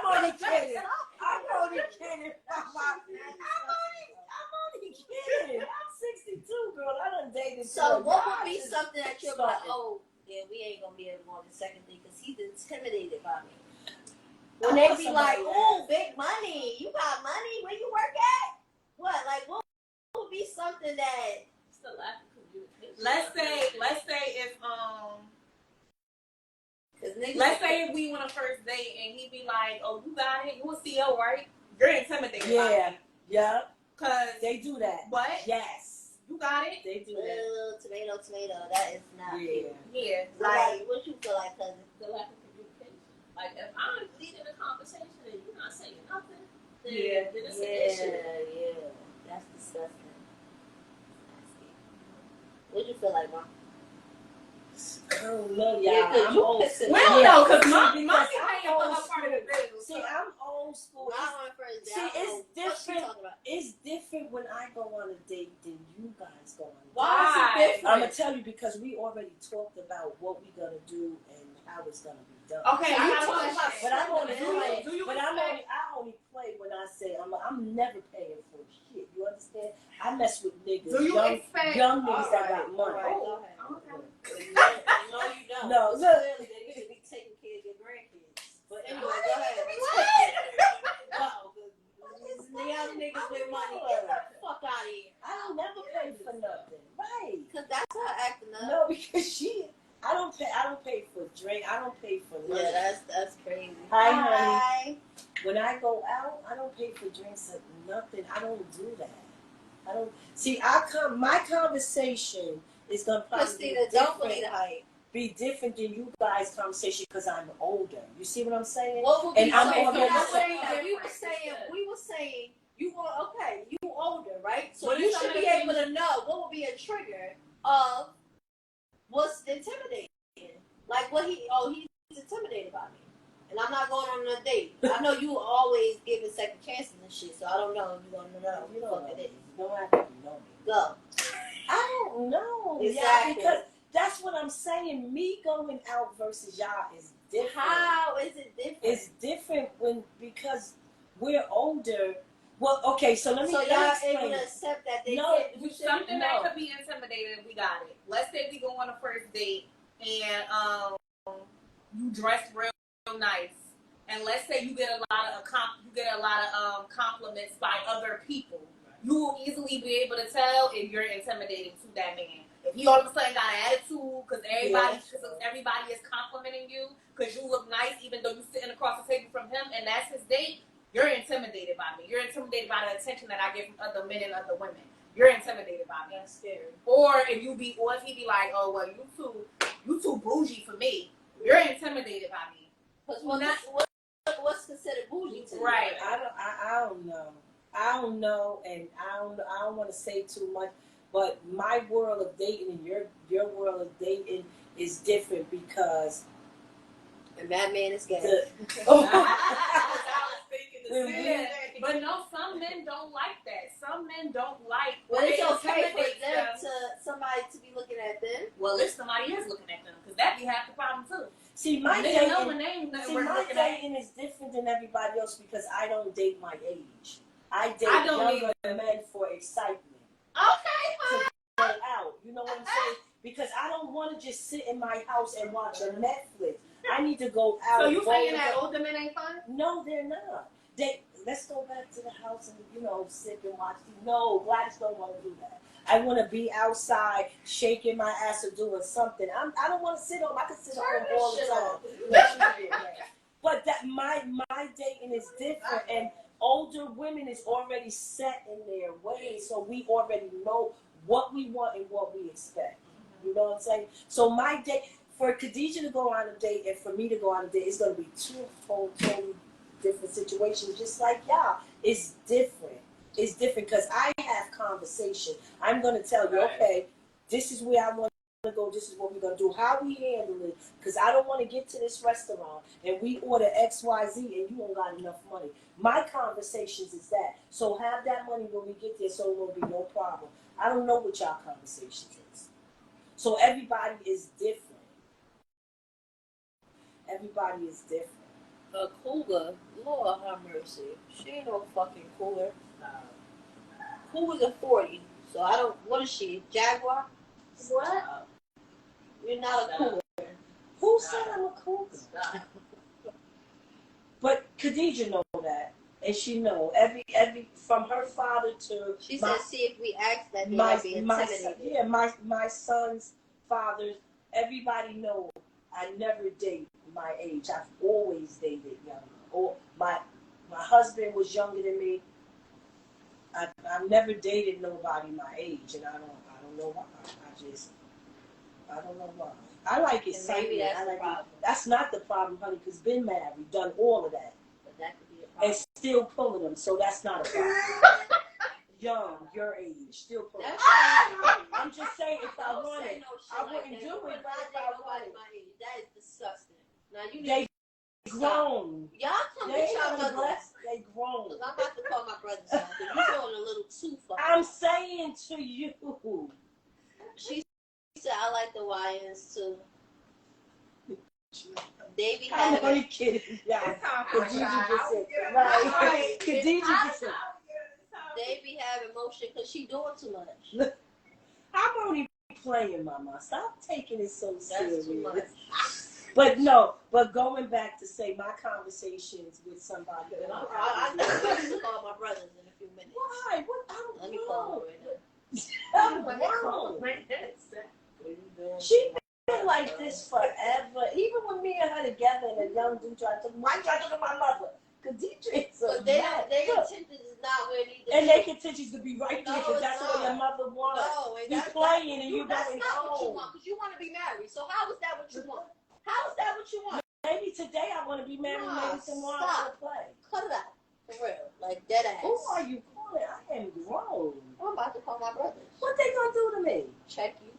only kidding. I'm only kidding. I'm only kidding. I'm 62, girl. I done dated. So what would be something that you're like, oh, yeah, we ain't gonna be able to go on the second thing because he's intimidated by me. When they be like, oh, big money, you got money, where you work at? What? Like, what would be something that? It's the lack of communication. Let's say if Let's say if we went on a first date and he be like, oh, you got it, you a CEO, right? You're intimidated by me. Yeah. Cause They do that. what? Yes. You got it? They do that. Tomato. That is not. Yeah. Like, what you feel like, cousin? The lack of communication. Like if I'm leading a conversation and you're not saying nothing, then it's an issue. Yeah. That's disgusting. Nasty. What you feel like, Mom? I don't know, y'all. Yeah, 'cause I'm you old pissing school. me We don't know, because Because mommy I'm paying for her old part of the school. bill. See, I'm old school. Not on first date. See, I don't it's know what she different. talking about. It's different when I go on a date than you guys go on a date. Why is it different? I'm gonna tell you because we already talked about what we're gonna do and how it's gonna be done. Okay, So I you got a talking question. but I'm only Do you- playing. do you But respect- I only play when I say I'm never paying for shit. You understand? I mess with niggas, Do you expect young niggas that got money. All right, go ahead. Okay. No, you don't. No, look. Clearly, they need to be taking care of your grandkids. But anyway, go ahead. No, these young niggas with money, get the fuck out of here. I don't never pay for nothing, right? Cause that's her acting up. No, because I don't pay for drink. I don't pay for nothing. Yeah, that's crazy. Hi, honey. When I go out, I don't pay for drinks or nothing. I don't do that. I don't see. My conversation is gonna probably Christina, don't believe the hype. be different than you guys' conversation because I'm older. You see what I'm saying? What would be And I'm so already we were saying you want you older, right? So What you is should some be of the able to know what would be a trigger of what's intimidating. Like he's intimidated by me. And I'm not going on a date. I know you always giving second chances and shit, so I don't know if you're gonna know You what don't the fuck know. it is. You don't have to know me. Go. I don't know. Exactly. Yeah, because that's what I'm saying. Me going out versus y'all is different. How is it different? It's different because we're older. Well, okay, so let me So y'all explain. able to accept that they No, can't do Something No. that could be intimidating, we got it. Let's say we go on a first date and you dress real nice, and let's say you get a lot of compliments by other people. You will easily be able to tell if you're intimidating to that man. If he all of a sudden got an attitude because everybody is complimenting you because you look nice, even though you're sitting across the table from him, and that's his date. You're intimidated by me. You're intimidated by the attention that I get from other men and other women. You're intimidated by me. That's scary. Or if he be like, oh well, you too bougie for me. You're intimidated by me. Because what's considered bougie to you? Right. I don't know. I don't know, and I don't want to say too much. But my world of dating and your world of dating is different because And that man is gay. But no, some men don't like that. Some men don't like. Well, it's okay for intimidate them to somebody to be looking at them. Well, if somebody is looking at them, because that be half the problem too. See, my They know dating, when they ain't nothing see, worth my looking at. dating is different than everybody else because I don't date my age. I date I don't younger men for excitement. Okay, To go out, you know what I'm saying? Because I don't want to just sit in my house and watch a Netflix. I need to go out. So you saying that older men ain't fun? No, they're not. Let's go back to the house and sit and watch. No, Gladys don't want to do that. I want to be outside, shaking my ass or doing something. I don't want to sit home. I can sit home all the time. But that my dating is different, and older women is already set in their ways, so we already know what we want and what we expect. You know what I'm saying? So my date, for Khadijah to go on a date and for me to go on a date, it's going to be two totally different situations. Just like y'all, it's different. It's different because I have conversation. I'm going to tell you, okay, this is where I want to go. This is what we're going to do. How we handle it? Because I don't want to get to this restaurant and we order X, Y, Z and you don't got enough money. My conversations is that. So have that money when we get there so it won't be no problem. I don't know what y'all conversations is. So everybody is different. Everybody is different. a cougar. Lord have mercy. She ain't no fucking cougar. Cougar's a 40. So I don't. What is she? Jaguar? What? You're not a cougar. Who said I'm a cougar? But Khadijah know that, and she know every from her father to She said, "See if we ask that they my might be intimidated." my son's fathers. Everybody know I never date my age. I've always dated younger. Or my husband was younger than me. I've never dated nobody my age, and I don't know why. I don't know why. I like excitement. Maybe that's the problem. That's not the problem, honey, because been married, done all of that, But that could be a problem. and still pulling them, so that's not a problem. Young, your age, still pulling. That's I'm just saying, if I don't wanted, say no shit I like wouldn't that. do You it, wouldn't but if date I nobody wanted. my age. That is disgusting. Now you need They grown. y'all come They with y'all ain't brothers. blessed. They grown. Cause I'm about to call my brothers out. Cause you're going a little too fucking. I'm saying to you. She said I like the YNs too. They be I'm having. only kidding, y'all. Khadija just said, right. Khadija just said, They be having motion because she doing too much. look, I'm only playing, Mama. Stop taking it so That's serious. too much. But no, but going back to say my conversations with somebody. I need to call my brothers in a few minutes. Why? What? I don't Let me call them right I'm now. grown. She been like this forever. Even when me and her together and a young dude tried to, why you try to look at my mother? Because Dietrich's a But they Look, intentions is not where it needs to and be. they continue to be right there No, because it's that's what not. your mother wants. No, and You playing and you that's going not what you home. want because you want to be married. So how is that what you want? How is that what you want? Maybe today I want to be married, Nah, maybe tomorrow I stop. want to play. Cut it out. For real. Like dead ass. Who are you calling? I am grown. I'm about to call my brothers. What they gonna do to me? Check you.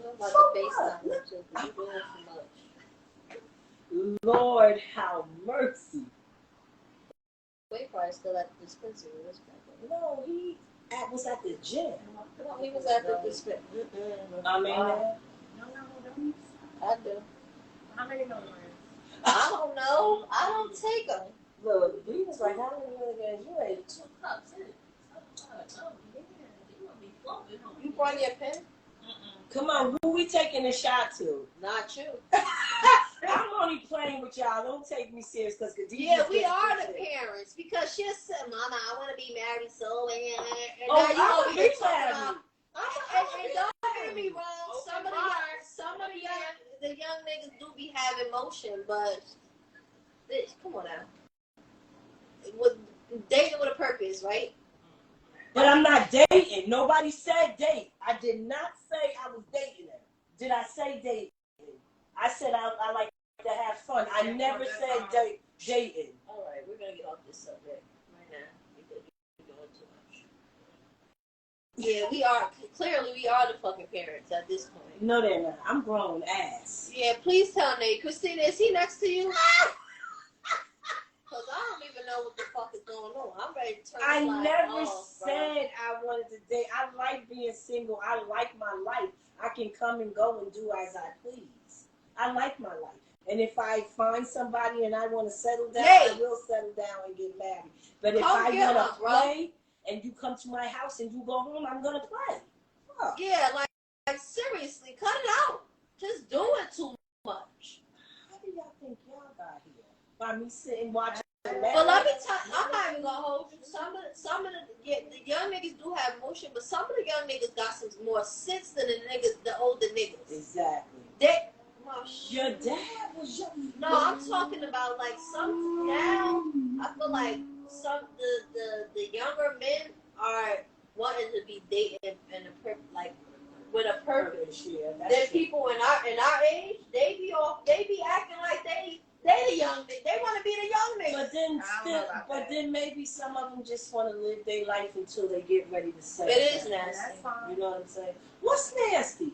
I'm about So to FaceTime what? them too because you're doing too much. Lord, have mercy. Wait for it still at the dispensary. No, he was at the gym. No, he was at the dispensary. I mean, I do. How many numbers? I don't know. I don't take them. look, he was like, how many other guys you ate? 2 cups in it. Oh, yeah. You gonna be floating on You brought your pen? Come on, who we taking a shot to? Not you. I'm only playing with y'all. Don't take me serious because Yeah, we are the parents because she said, "Mama, I want to be married so and Oh, now you I over want to here be talking married. about. And don't get me wrong. Some of the young niggas do be having motion, but bitch, come on now. With dating with a purpose, right? But I'm not dating. Nobody said date. I did not say I was dating her. Did I say dating? I said I like to have fun. I never said dating. All right, we're gonna get off this subject right now because you're doing too much. Yeah, we are the fucking parents at this point. No, they're not. I'm grown ass. Yeah, please tell Nate. Christina, is he next to you? Because I don't even know what the fuck is going on. I'm ready to turn I this light never off, said I wanted to date. I like being single. I like my life. I can come and go and do as I please. I like my life. And if I find somebody and I want to settle down, I will settle down and get married. But if I want to play and you come to my house and you go home, I'm going to play. Fuck. Yeah, like seriously, cut it out. Just doing too much. How do y'all think y'all got here? By me sitting watching. But let me tell you, I'm not even gonna hold you. Some of the young niggas do have emotion, but some of the young niggas got some more sense than the older niggas. Exactly. Your dad was young. No, I'm talking about like some now. I feel like some the younger men are wanting to be dating in a like with a purpose. Yeah, Then people in our age, they be acting like they the young niggas. They want to be the young niggas. But then maybe some of them just want to live their life until they get ready to settle. It is nasty. You know what I'm saying? What's nasty?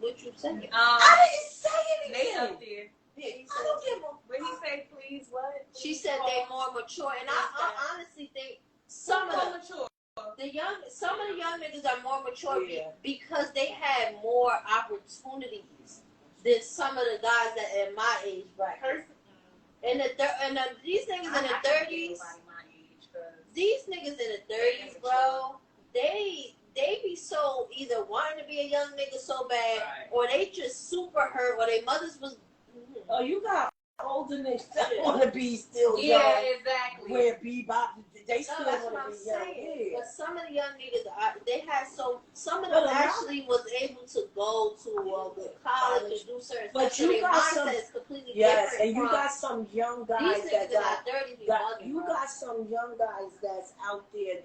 What you saying? I didn't say anything. They up there. Yeah, he I don't give a. When he say please, what? She said they more mature, and I honestly think some of the young niggas are more mature because they had more opportunities than some of the guys that in my age bracket. And these niggas in the 30s, these niggas in the 30s, bro, they be so either wanting to be a young nigga so bad, or they just super hurt, or their mothers was. Oh, you got older niggas that want to be still young. Yeah, exactly. Where bebop, they still that's want what to I'm be young. saying. Yeah. But some of the young niggas, some of them actually was able to go to college and do certain but stuff. You got some, is completely yes, different. And you got some young guys that got some young guys that's out there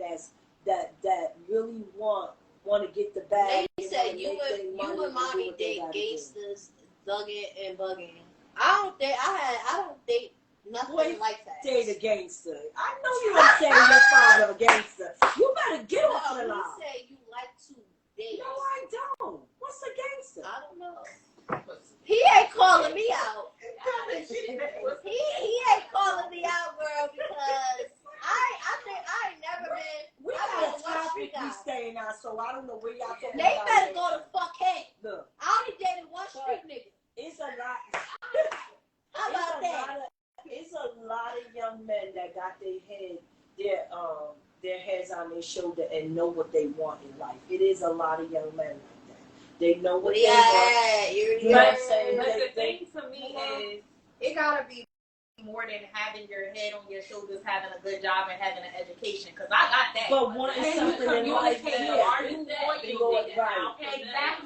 that really want to get the bag. They said you and mommy date gangsters, thugging and bugging. I don't date nothing like that. Date a gangster. I know you ain't saying your father a gangster. You better get off the line. You say you like to date. No, I don't. What's a gangster? I don't know. He ain't calling me out. He ain't calling me out, girl, because I ain't never been. We got a topic we staying on, so I don't know where y'all talking They about. better go to fuck him. Look, I only dated one street nigga. their heads on their shoulder and know what they want in life. It is a lot of young men like that. They know what they want. You know what I'm saying? But the thing to me is, it gotta be more than having your head on your shoulders, having a good job, and having an education. Because I got that. But wanting something in life, Exactly.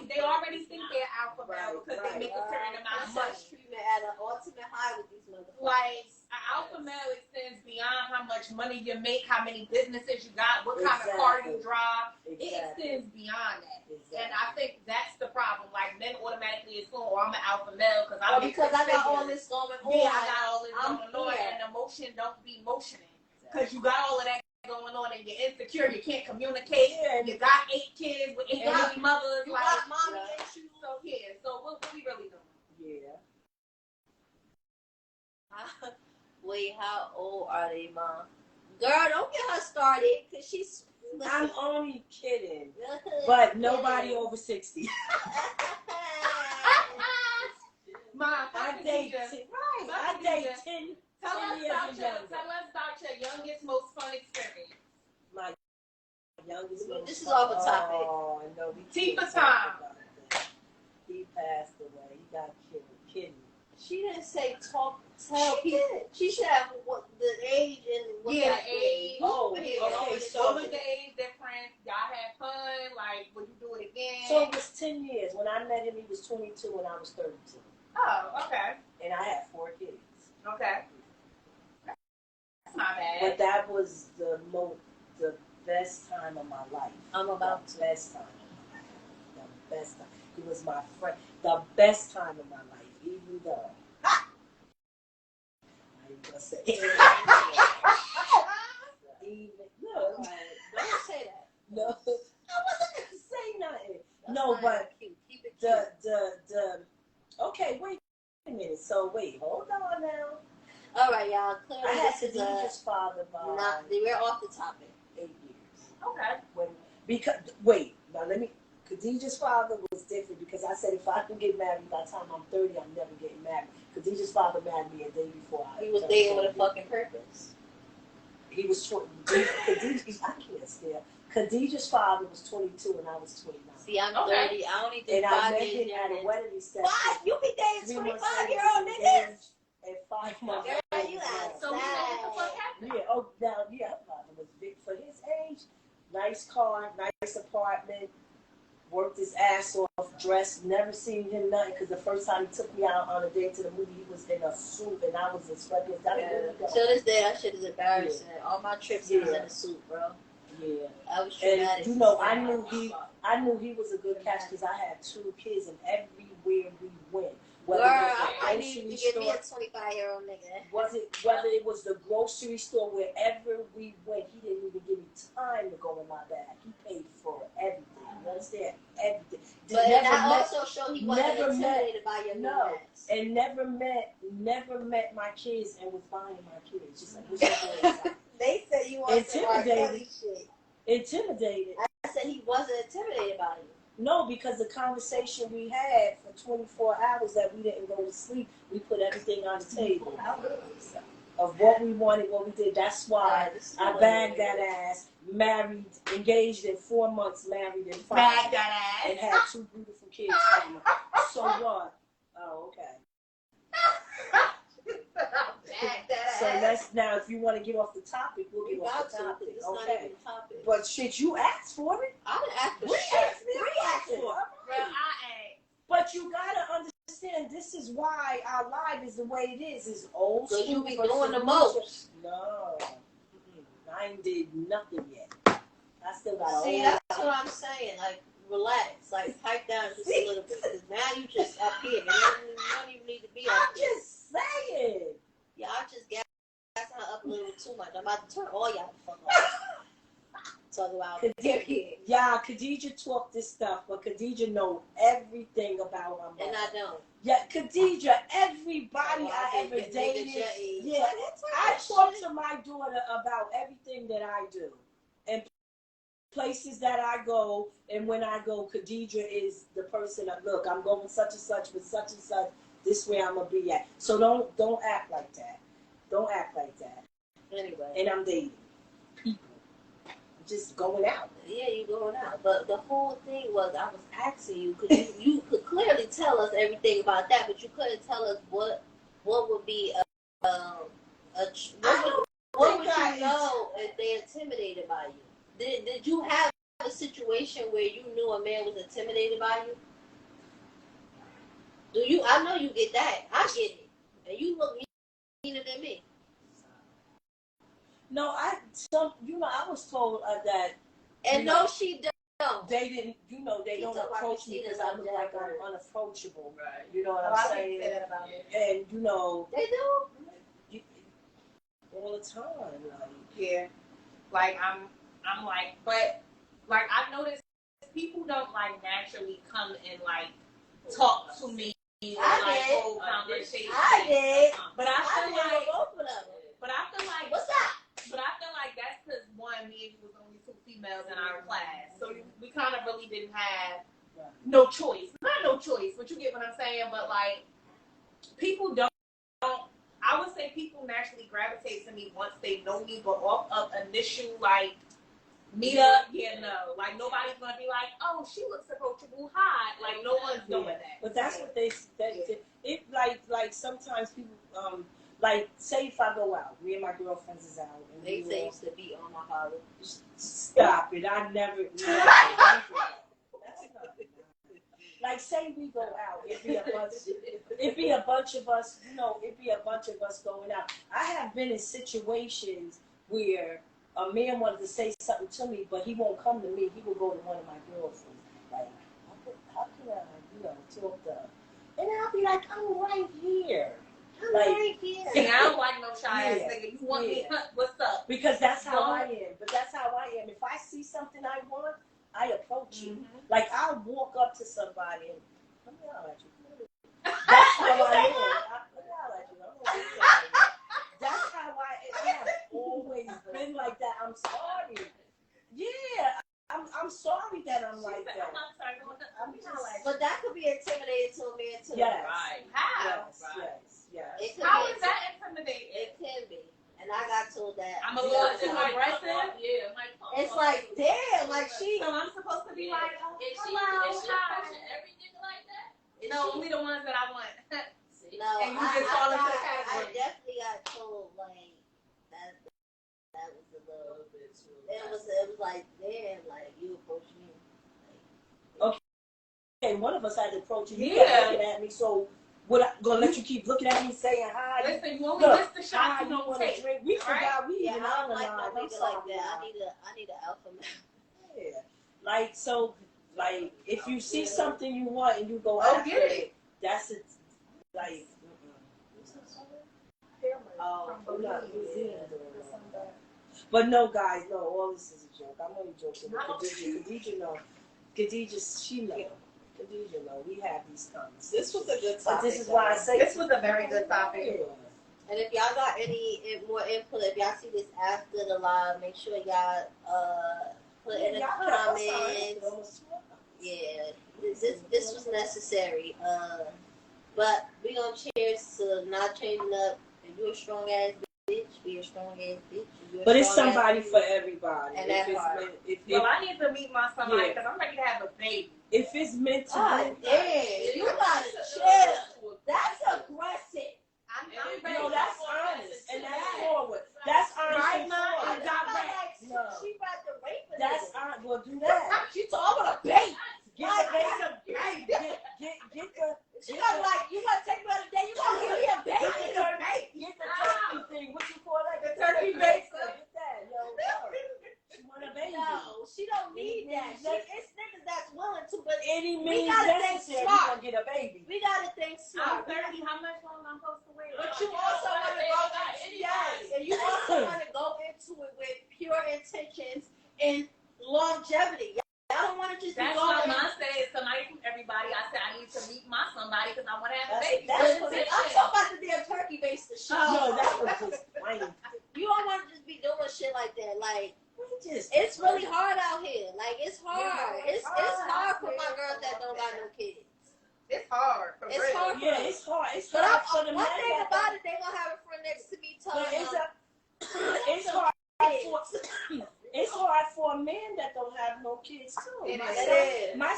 They already think they're alpha male because they make a certain amount of money. Treatment at an ultimate high with these motherfuckers. Like, an alpha male extends beyond how much money you make, how many businesses you got, what kind of car you drive. It extends beyond that. And I think that's the problem. Like, men automatically assume, oh, I'm an alpha male because I got all this going on. Yeah, I got all this going on, and emotion don't be motioning. Because you got all of that going on, and you're insecure, you can't communicate, you got 8 kids with 8 baby mothers, you like, got mommy issues. So, so what we really doing? Yeah. Wait, how old are they, Mom? Girl, don't get her started, because she's... I'm only kidding. But nobody over 60. Mom, I date 10. I date 10. Tell us about your youngest, most fun experience. My youngest. This is off a topic. Oh, no. Tea for time. He passed away. He got killed. Kidding. She didn't say tell people. She said what the age and what the age. Oh, okay. So what was the age difference? Y'all had fun? Like, would you do it again? So it was 10 years. When I met him, he was 22 and I was 32. Oh, okay. And I had 4 kids. Okay. That's not bad. But that was the best time of my life. The best time of my life. The best time. He was my friend. The best time of my life. Even though. I ain't gonna say it. Don't say that. No. I wasn't gonna say nothing. No, but keep it cute. Okay, wait a minute. So wait, hold on now. All right, y'all. Clearly, I had this is Khadijah's father by we're off the topic. 8 years. Okay. Khadijah's father was different because I said if I can get married by the time I'm 30, I'm never getting married. Khadijah's father married me a day before He was dating with a fucking purpose. He was Khadijah's. I can't stand. Khadijah's father was 22 and I was 29. See, I'm 30. I only think 5 years. And I met him at a wedding reception. Why? You be dating 25-year-old niggas? And 5 months. Girl, you outside. So what the fuck happened? Yeah. Oh, now father was big for his age. Nice car, nice apartment. Worked his ass off, dressed, never seen him nothing because the first time he took me out on a date to the movie, he was in a suit and I was in sweatpants. To this day, that shit is embarrassing. Yeah. All my trips, he was in a suit, bro. Yeah. I was traumatic. And I knew he was a good catch because I had 2 kids and everywhere we went. Girl, I might need to get me a 25-year-old nigga. Whether it was the grocery store, wherever we went, he didn't even give me time to go in my bag. He paid for everything. You understand? Everything. But also showed he wasn't intimidated by your ass. And never met my kids and was buying my kids. Just like, they said you want intimidated. Shit. Intimidated. I said he wasn't intimidated by you. No, because the conversation we had for 24 hours that we didn't go to sleep, we put everything on the table. Of what we wanted, what we did. That's why I bagged that ass, married, engaged in 4 months, married in 5. Bagged that ass. And had 2 beautiful kids. So what? Oh, okay. So let's now, if you want to get off the topic, we'll get off the topic. It's not even a topic. But shit, you asked for it. I didn't ask for shit. Well, I asked. But you gotta understand, this is why our life is the way it is. It's old school. So you be doing the most. No, I ain't did nothing yet. I still got. See, that's what I'm saying. Like, relax. Like, pipe down just a little bit. Because now you just up here. You don't even need to be up here. I'm just saying. Yeah, I just gas her up a little bit too much. I'm about to turn all y'all the fuck off. Talk about period. Yeah, Khadijah talk this stuff, but Khadijah know everything about her mother. And I don't. Yeah, Khadijah, everybody I ever dated. Yeah, I talk to my daughter about everything that I do. And places that I go, and when I go, Khadijah is the person that, look, I'm going such and such with such and such. This way I'm gonna be at. So don't act like that. Don't act like that. Anyway. And I'm dating people. Just going out. Yeah, you going out. But the whole thing was, I was asking you, because you could clearly tell us everything about that, but you couldn't tell us what would be what would you know if they intimidated by you? Did you have a situation where you knew a man was intimidated by you? Do you? I know you get that. I get it. And you look meaner than me. No, I was told that. And no, she don't. They didn't, they don't approach me because I look like I'm unapproachable. Right. You know what I'm saying? About it. And they do all the time. Like, yeah, like I'm like, but like I noticed people don't like naturally come and like talk to me. Whole conversation. I did. But I feel like both of them. But I feel like what's up? But I feel like that's because one, me and you was only 2 females in our class, so we kind of really didn't have no choice. Not no choice, but you get what I'm saying. But like, people don't. I would say people naturally gravitate to me once they know me, but off of initial like meet up, no. Like nobody's gonna be like, oh, she looks approachable, hi. Like no one's doing that. But that's what they it like sometimes people like say if I go out, me and my girlfriends is out, and they say used to be on my hollow. Stop it! I never. Like say we go out, it'd be a bunch of us. It'd be a bunch of us going out. I have been in situations where a man wanted to say something to me, but he won't come to me. He will go to one of my girlfriends. Like, how can I, talk to her? And I'll be like, I'm right here. See, I don't like no shy ass nigga. You want me? What's up? Because that's how I am. But that's how I am. If I see something I want, I approach you. Like I'll walk up to somebody and let me holler at you. That's how I am. Let me holler at you. That's how I have always been like that. I'm sorry. Yeah, I'm sorry that I'm like that. But that could be intimidating to a man too. Yes. Right. How? Yes. How is that intimidating? It can be. And I got told that. I'm a little too aggressive. Yeah, it's like, damn, like she. So I'm supposed to be like, oh, is she hello, hi. approaching every nigga like that? No, only the ones that I want. No, and you just fall into the I category. definitely got told like that was a little bit too. It was like, damn, like you approach me. Like, okay, one of us had to approach you. You kept looking at me, so what? I gonna let you keep looking at me saying hi? Listen, you only miss the shot you don't take. Drink. We forgot we Yeah, even I don't like on no nigga like that. I need an alpha male. Yeah, like so, like if you see something you want and you go after get it. That's it. Like, but no, guys, no, all this is a joke. I'm only joking. Khadija, she know. Khadija know. We have these conversations. This was a good topic. But this is why I say this was a very good topic. And if y'all got any more input, if y'all see this after the live, make sure y'all put in the comments. Yeah, this was necessary. But we gonna cheers to not changing up. If you're a strong ass bitch, be a strong ass bitch. But it's somebody for everybody. And that's hard. I need to meet my somebody because I'm ready to have a baby. If it's meant to be. Damn, you gotta chill. That's aggressive. I'm ready. No, that's honest. And that's forward. That's honest. Right, Mom? No. She about to rape a That's honest. Well, do that. She talking about a baby. Get the baby. Get the. She gonna be like, you wanna take me on a date? You gonna give me a baby? Get the turkey thing. What you call that? The turkey baster. Get that, yo. She want a baby. No, she don't need that. It's niggas that's willing to, but any we means gotta necessary. think smart. You gonna get a baby. We gotta think I'm smart. 30. How much longer I'm supposed to wait? But you also want to go and you also want to go into it with pure intentions and longevity. Y'all don't want to just That's be going. what mine said. Somebody from everybody. I said I need to meet my somebody because I want to have a baby. I'm talking about the damn turkey baster shit. No, that was just plain. You don't want to just be doing shit like that. Like, it's really hard out here. Like, it's hard. It's hard for my girls that don't got no kids. It's hard. It's hard. Yeah, it's hard. It's but hard for the one men thing about it, they gonna have a friend next to me telling them, it's hard for it's hard for a man that don't have no kids too. My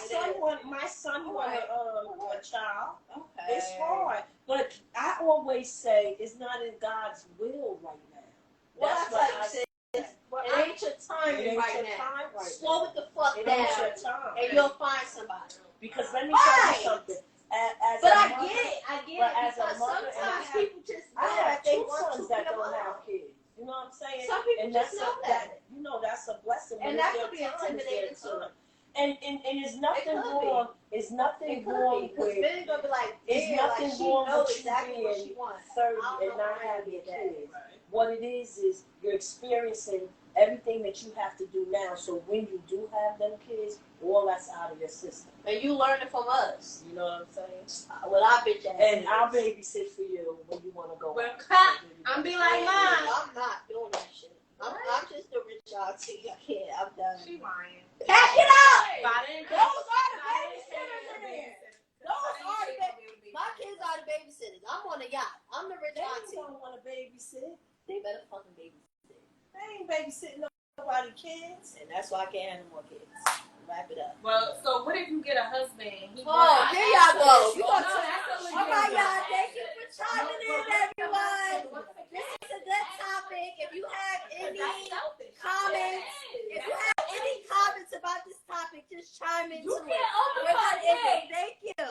son wanted a child. Okay. It's hard, but I always say it's not in God's will right now. Well, That's that's what like I say. it ain't your time It ain't right your now. time right Slow it the fuck It down, ain't your time. and you'll find somebody. Because let me tell you something. As But a I mother, get it. I get but it as a because mother, and sometimes I have- people just I know have that they two want to sons be that a don't mom. have kids. You know what I'm saying? Some people And just that's know that. you know, that's a blessing. And when that it's could be their time, it's their intimidating too. time. And there's nothing It could wrong. It's nothing It could wrong be, because with then gonna be like, it's damn, nothing like she wrong knows with you exactly what being she wants. 30 I don't and know not how to having get that. kids. What it is you're experiencing everything that you have to do now. So when you do have them kids, all that's out of your system. And you learn it from us. You know what I'm saying? Well, I bitch ass. And I'll babysit for you when you want to go. Well, out. I'm be like, Mom. I'm not doing that shit. I'm just a rich auntie. I can't. I'm done. She lying. Pack it up! Those Those are the babysitters in there. Those are the babysitters. My kids are the babysitters. I'm on a yacht. I'm the rich They auntie. don't want to babysit. They better fucking babysit. They ain't babysitting nobody kids. And that's why I can't have no more kids. Wrap it up. Well, so what if you get a husband? He Oh, here y'all go. You Oh, gonna no, that's a All legit right, one. y'all. Thank you for chiming in, everyone. This is a good topic. If you have any comments, about this topic, just chime into it. We're not ending. Thank you.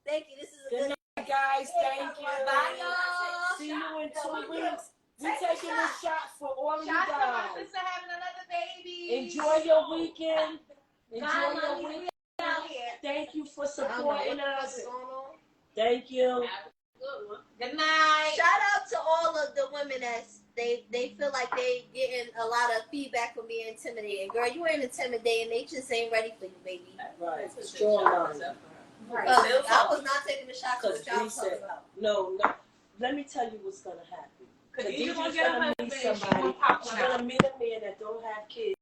Thank you. This is a good night, guys. Thank you. Bye, y'all. See you in 2 weeks. We're taking a shot for all of you Shout out to my guys. sister having another baby. Enjoy your weekend. Enjoy Bye, your mommy. weekend. Out here. Thank you for supporting us. going on. Thank you. Good night. Shout out to all of the women that they feel like they getting a lot of feedback from being intimidated. Girl, you ain't intimidating. They just ain't ready for you, baby. Right. Strong arm. Right. I was not taking the shots of what y'all Because talking about. no. Let me tell you what's gonna happen. Because You're you're going to just get a gonna husband meet and she somebody. going to pop You're one out. gonna meet a man that don't have kids.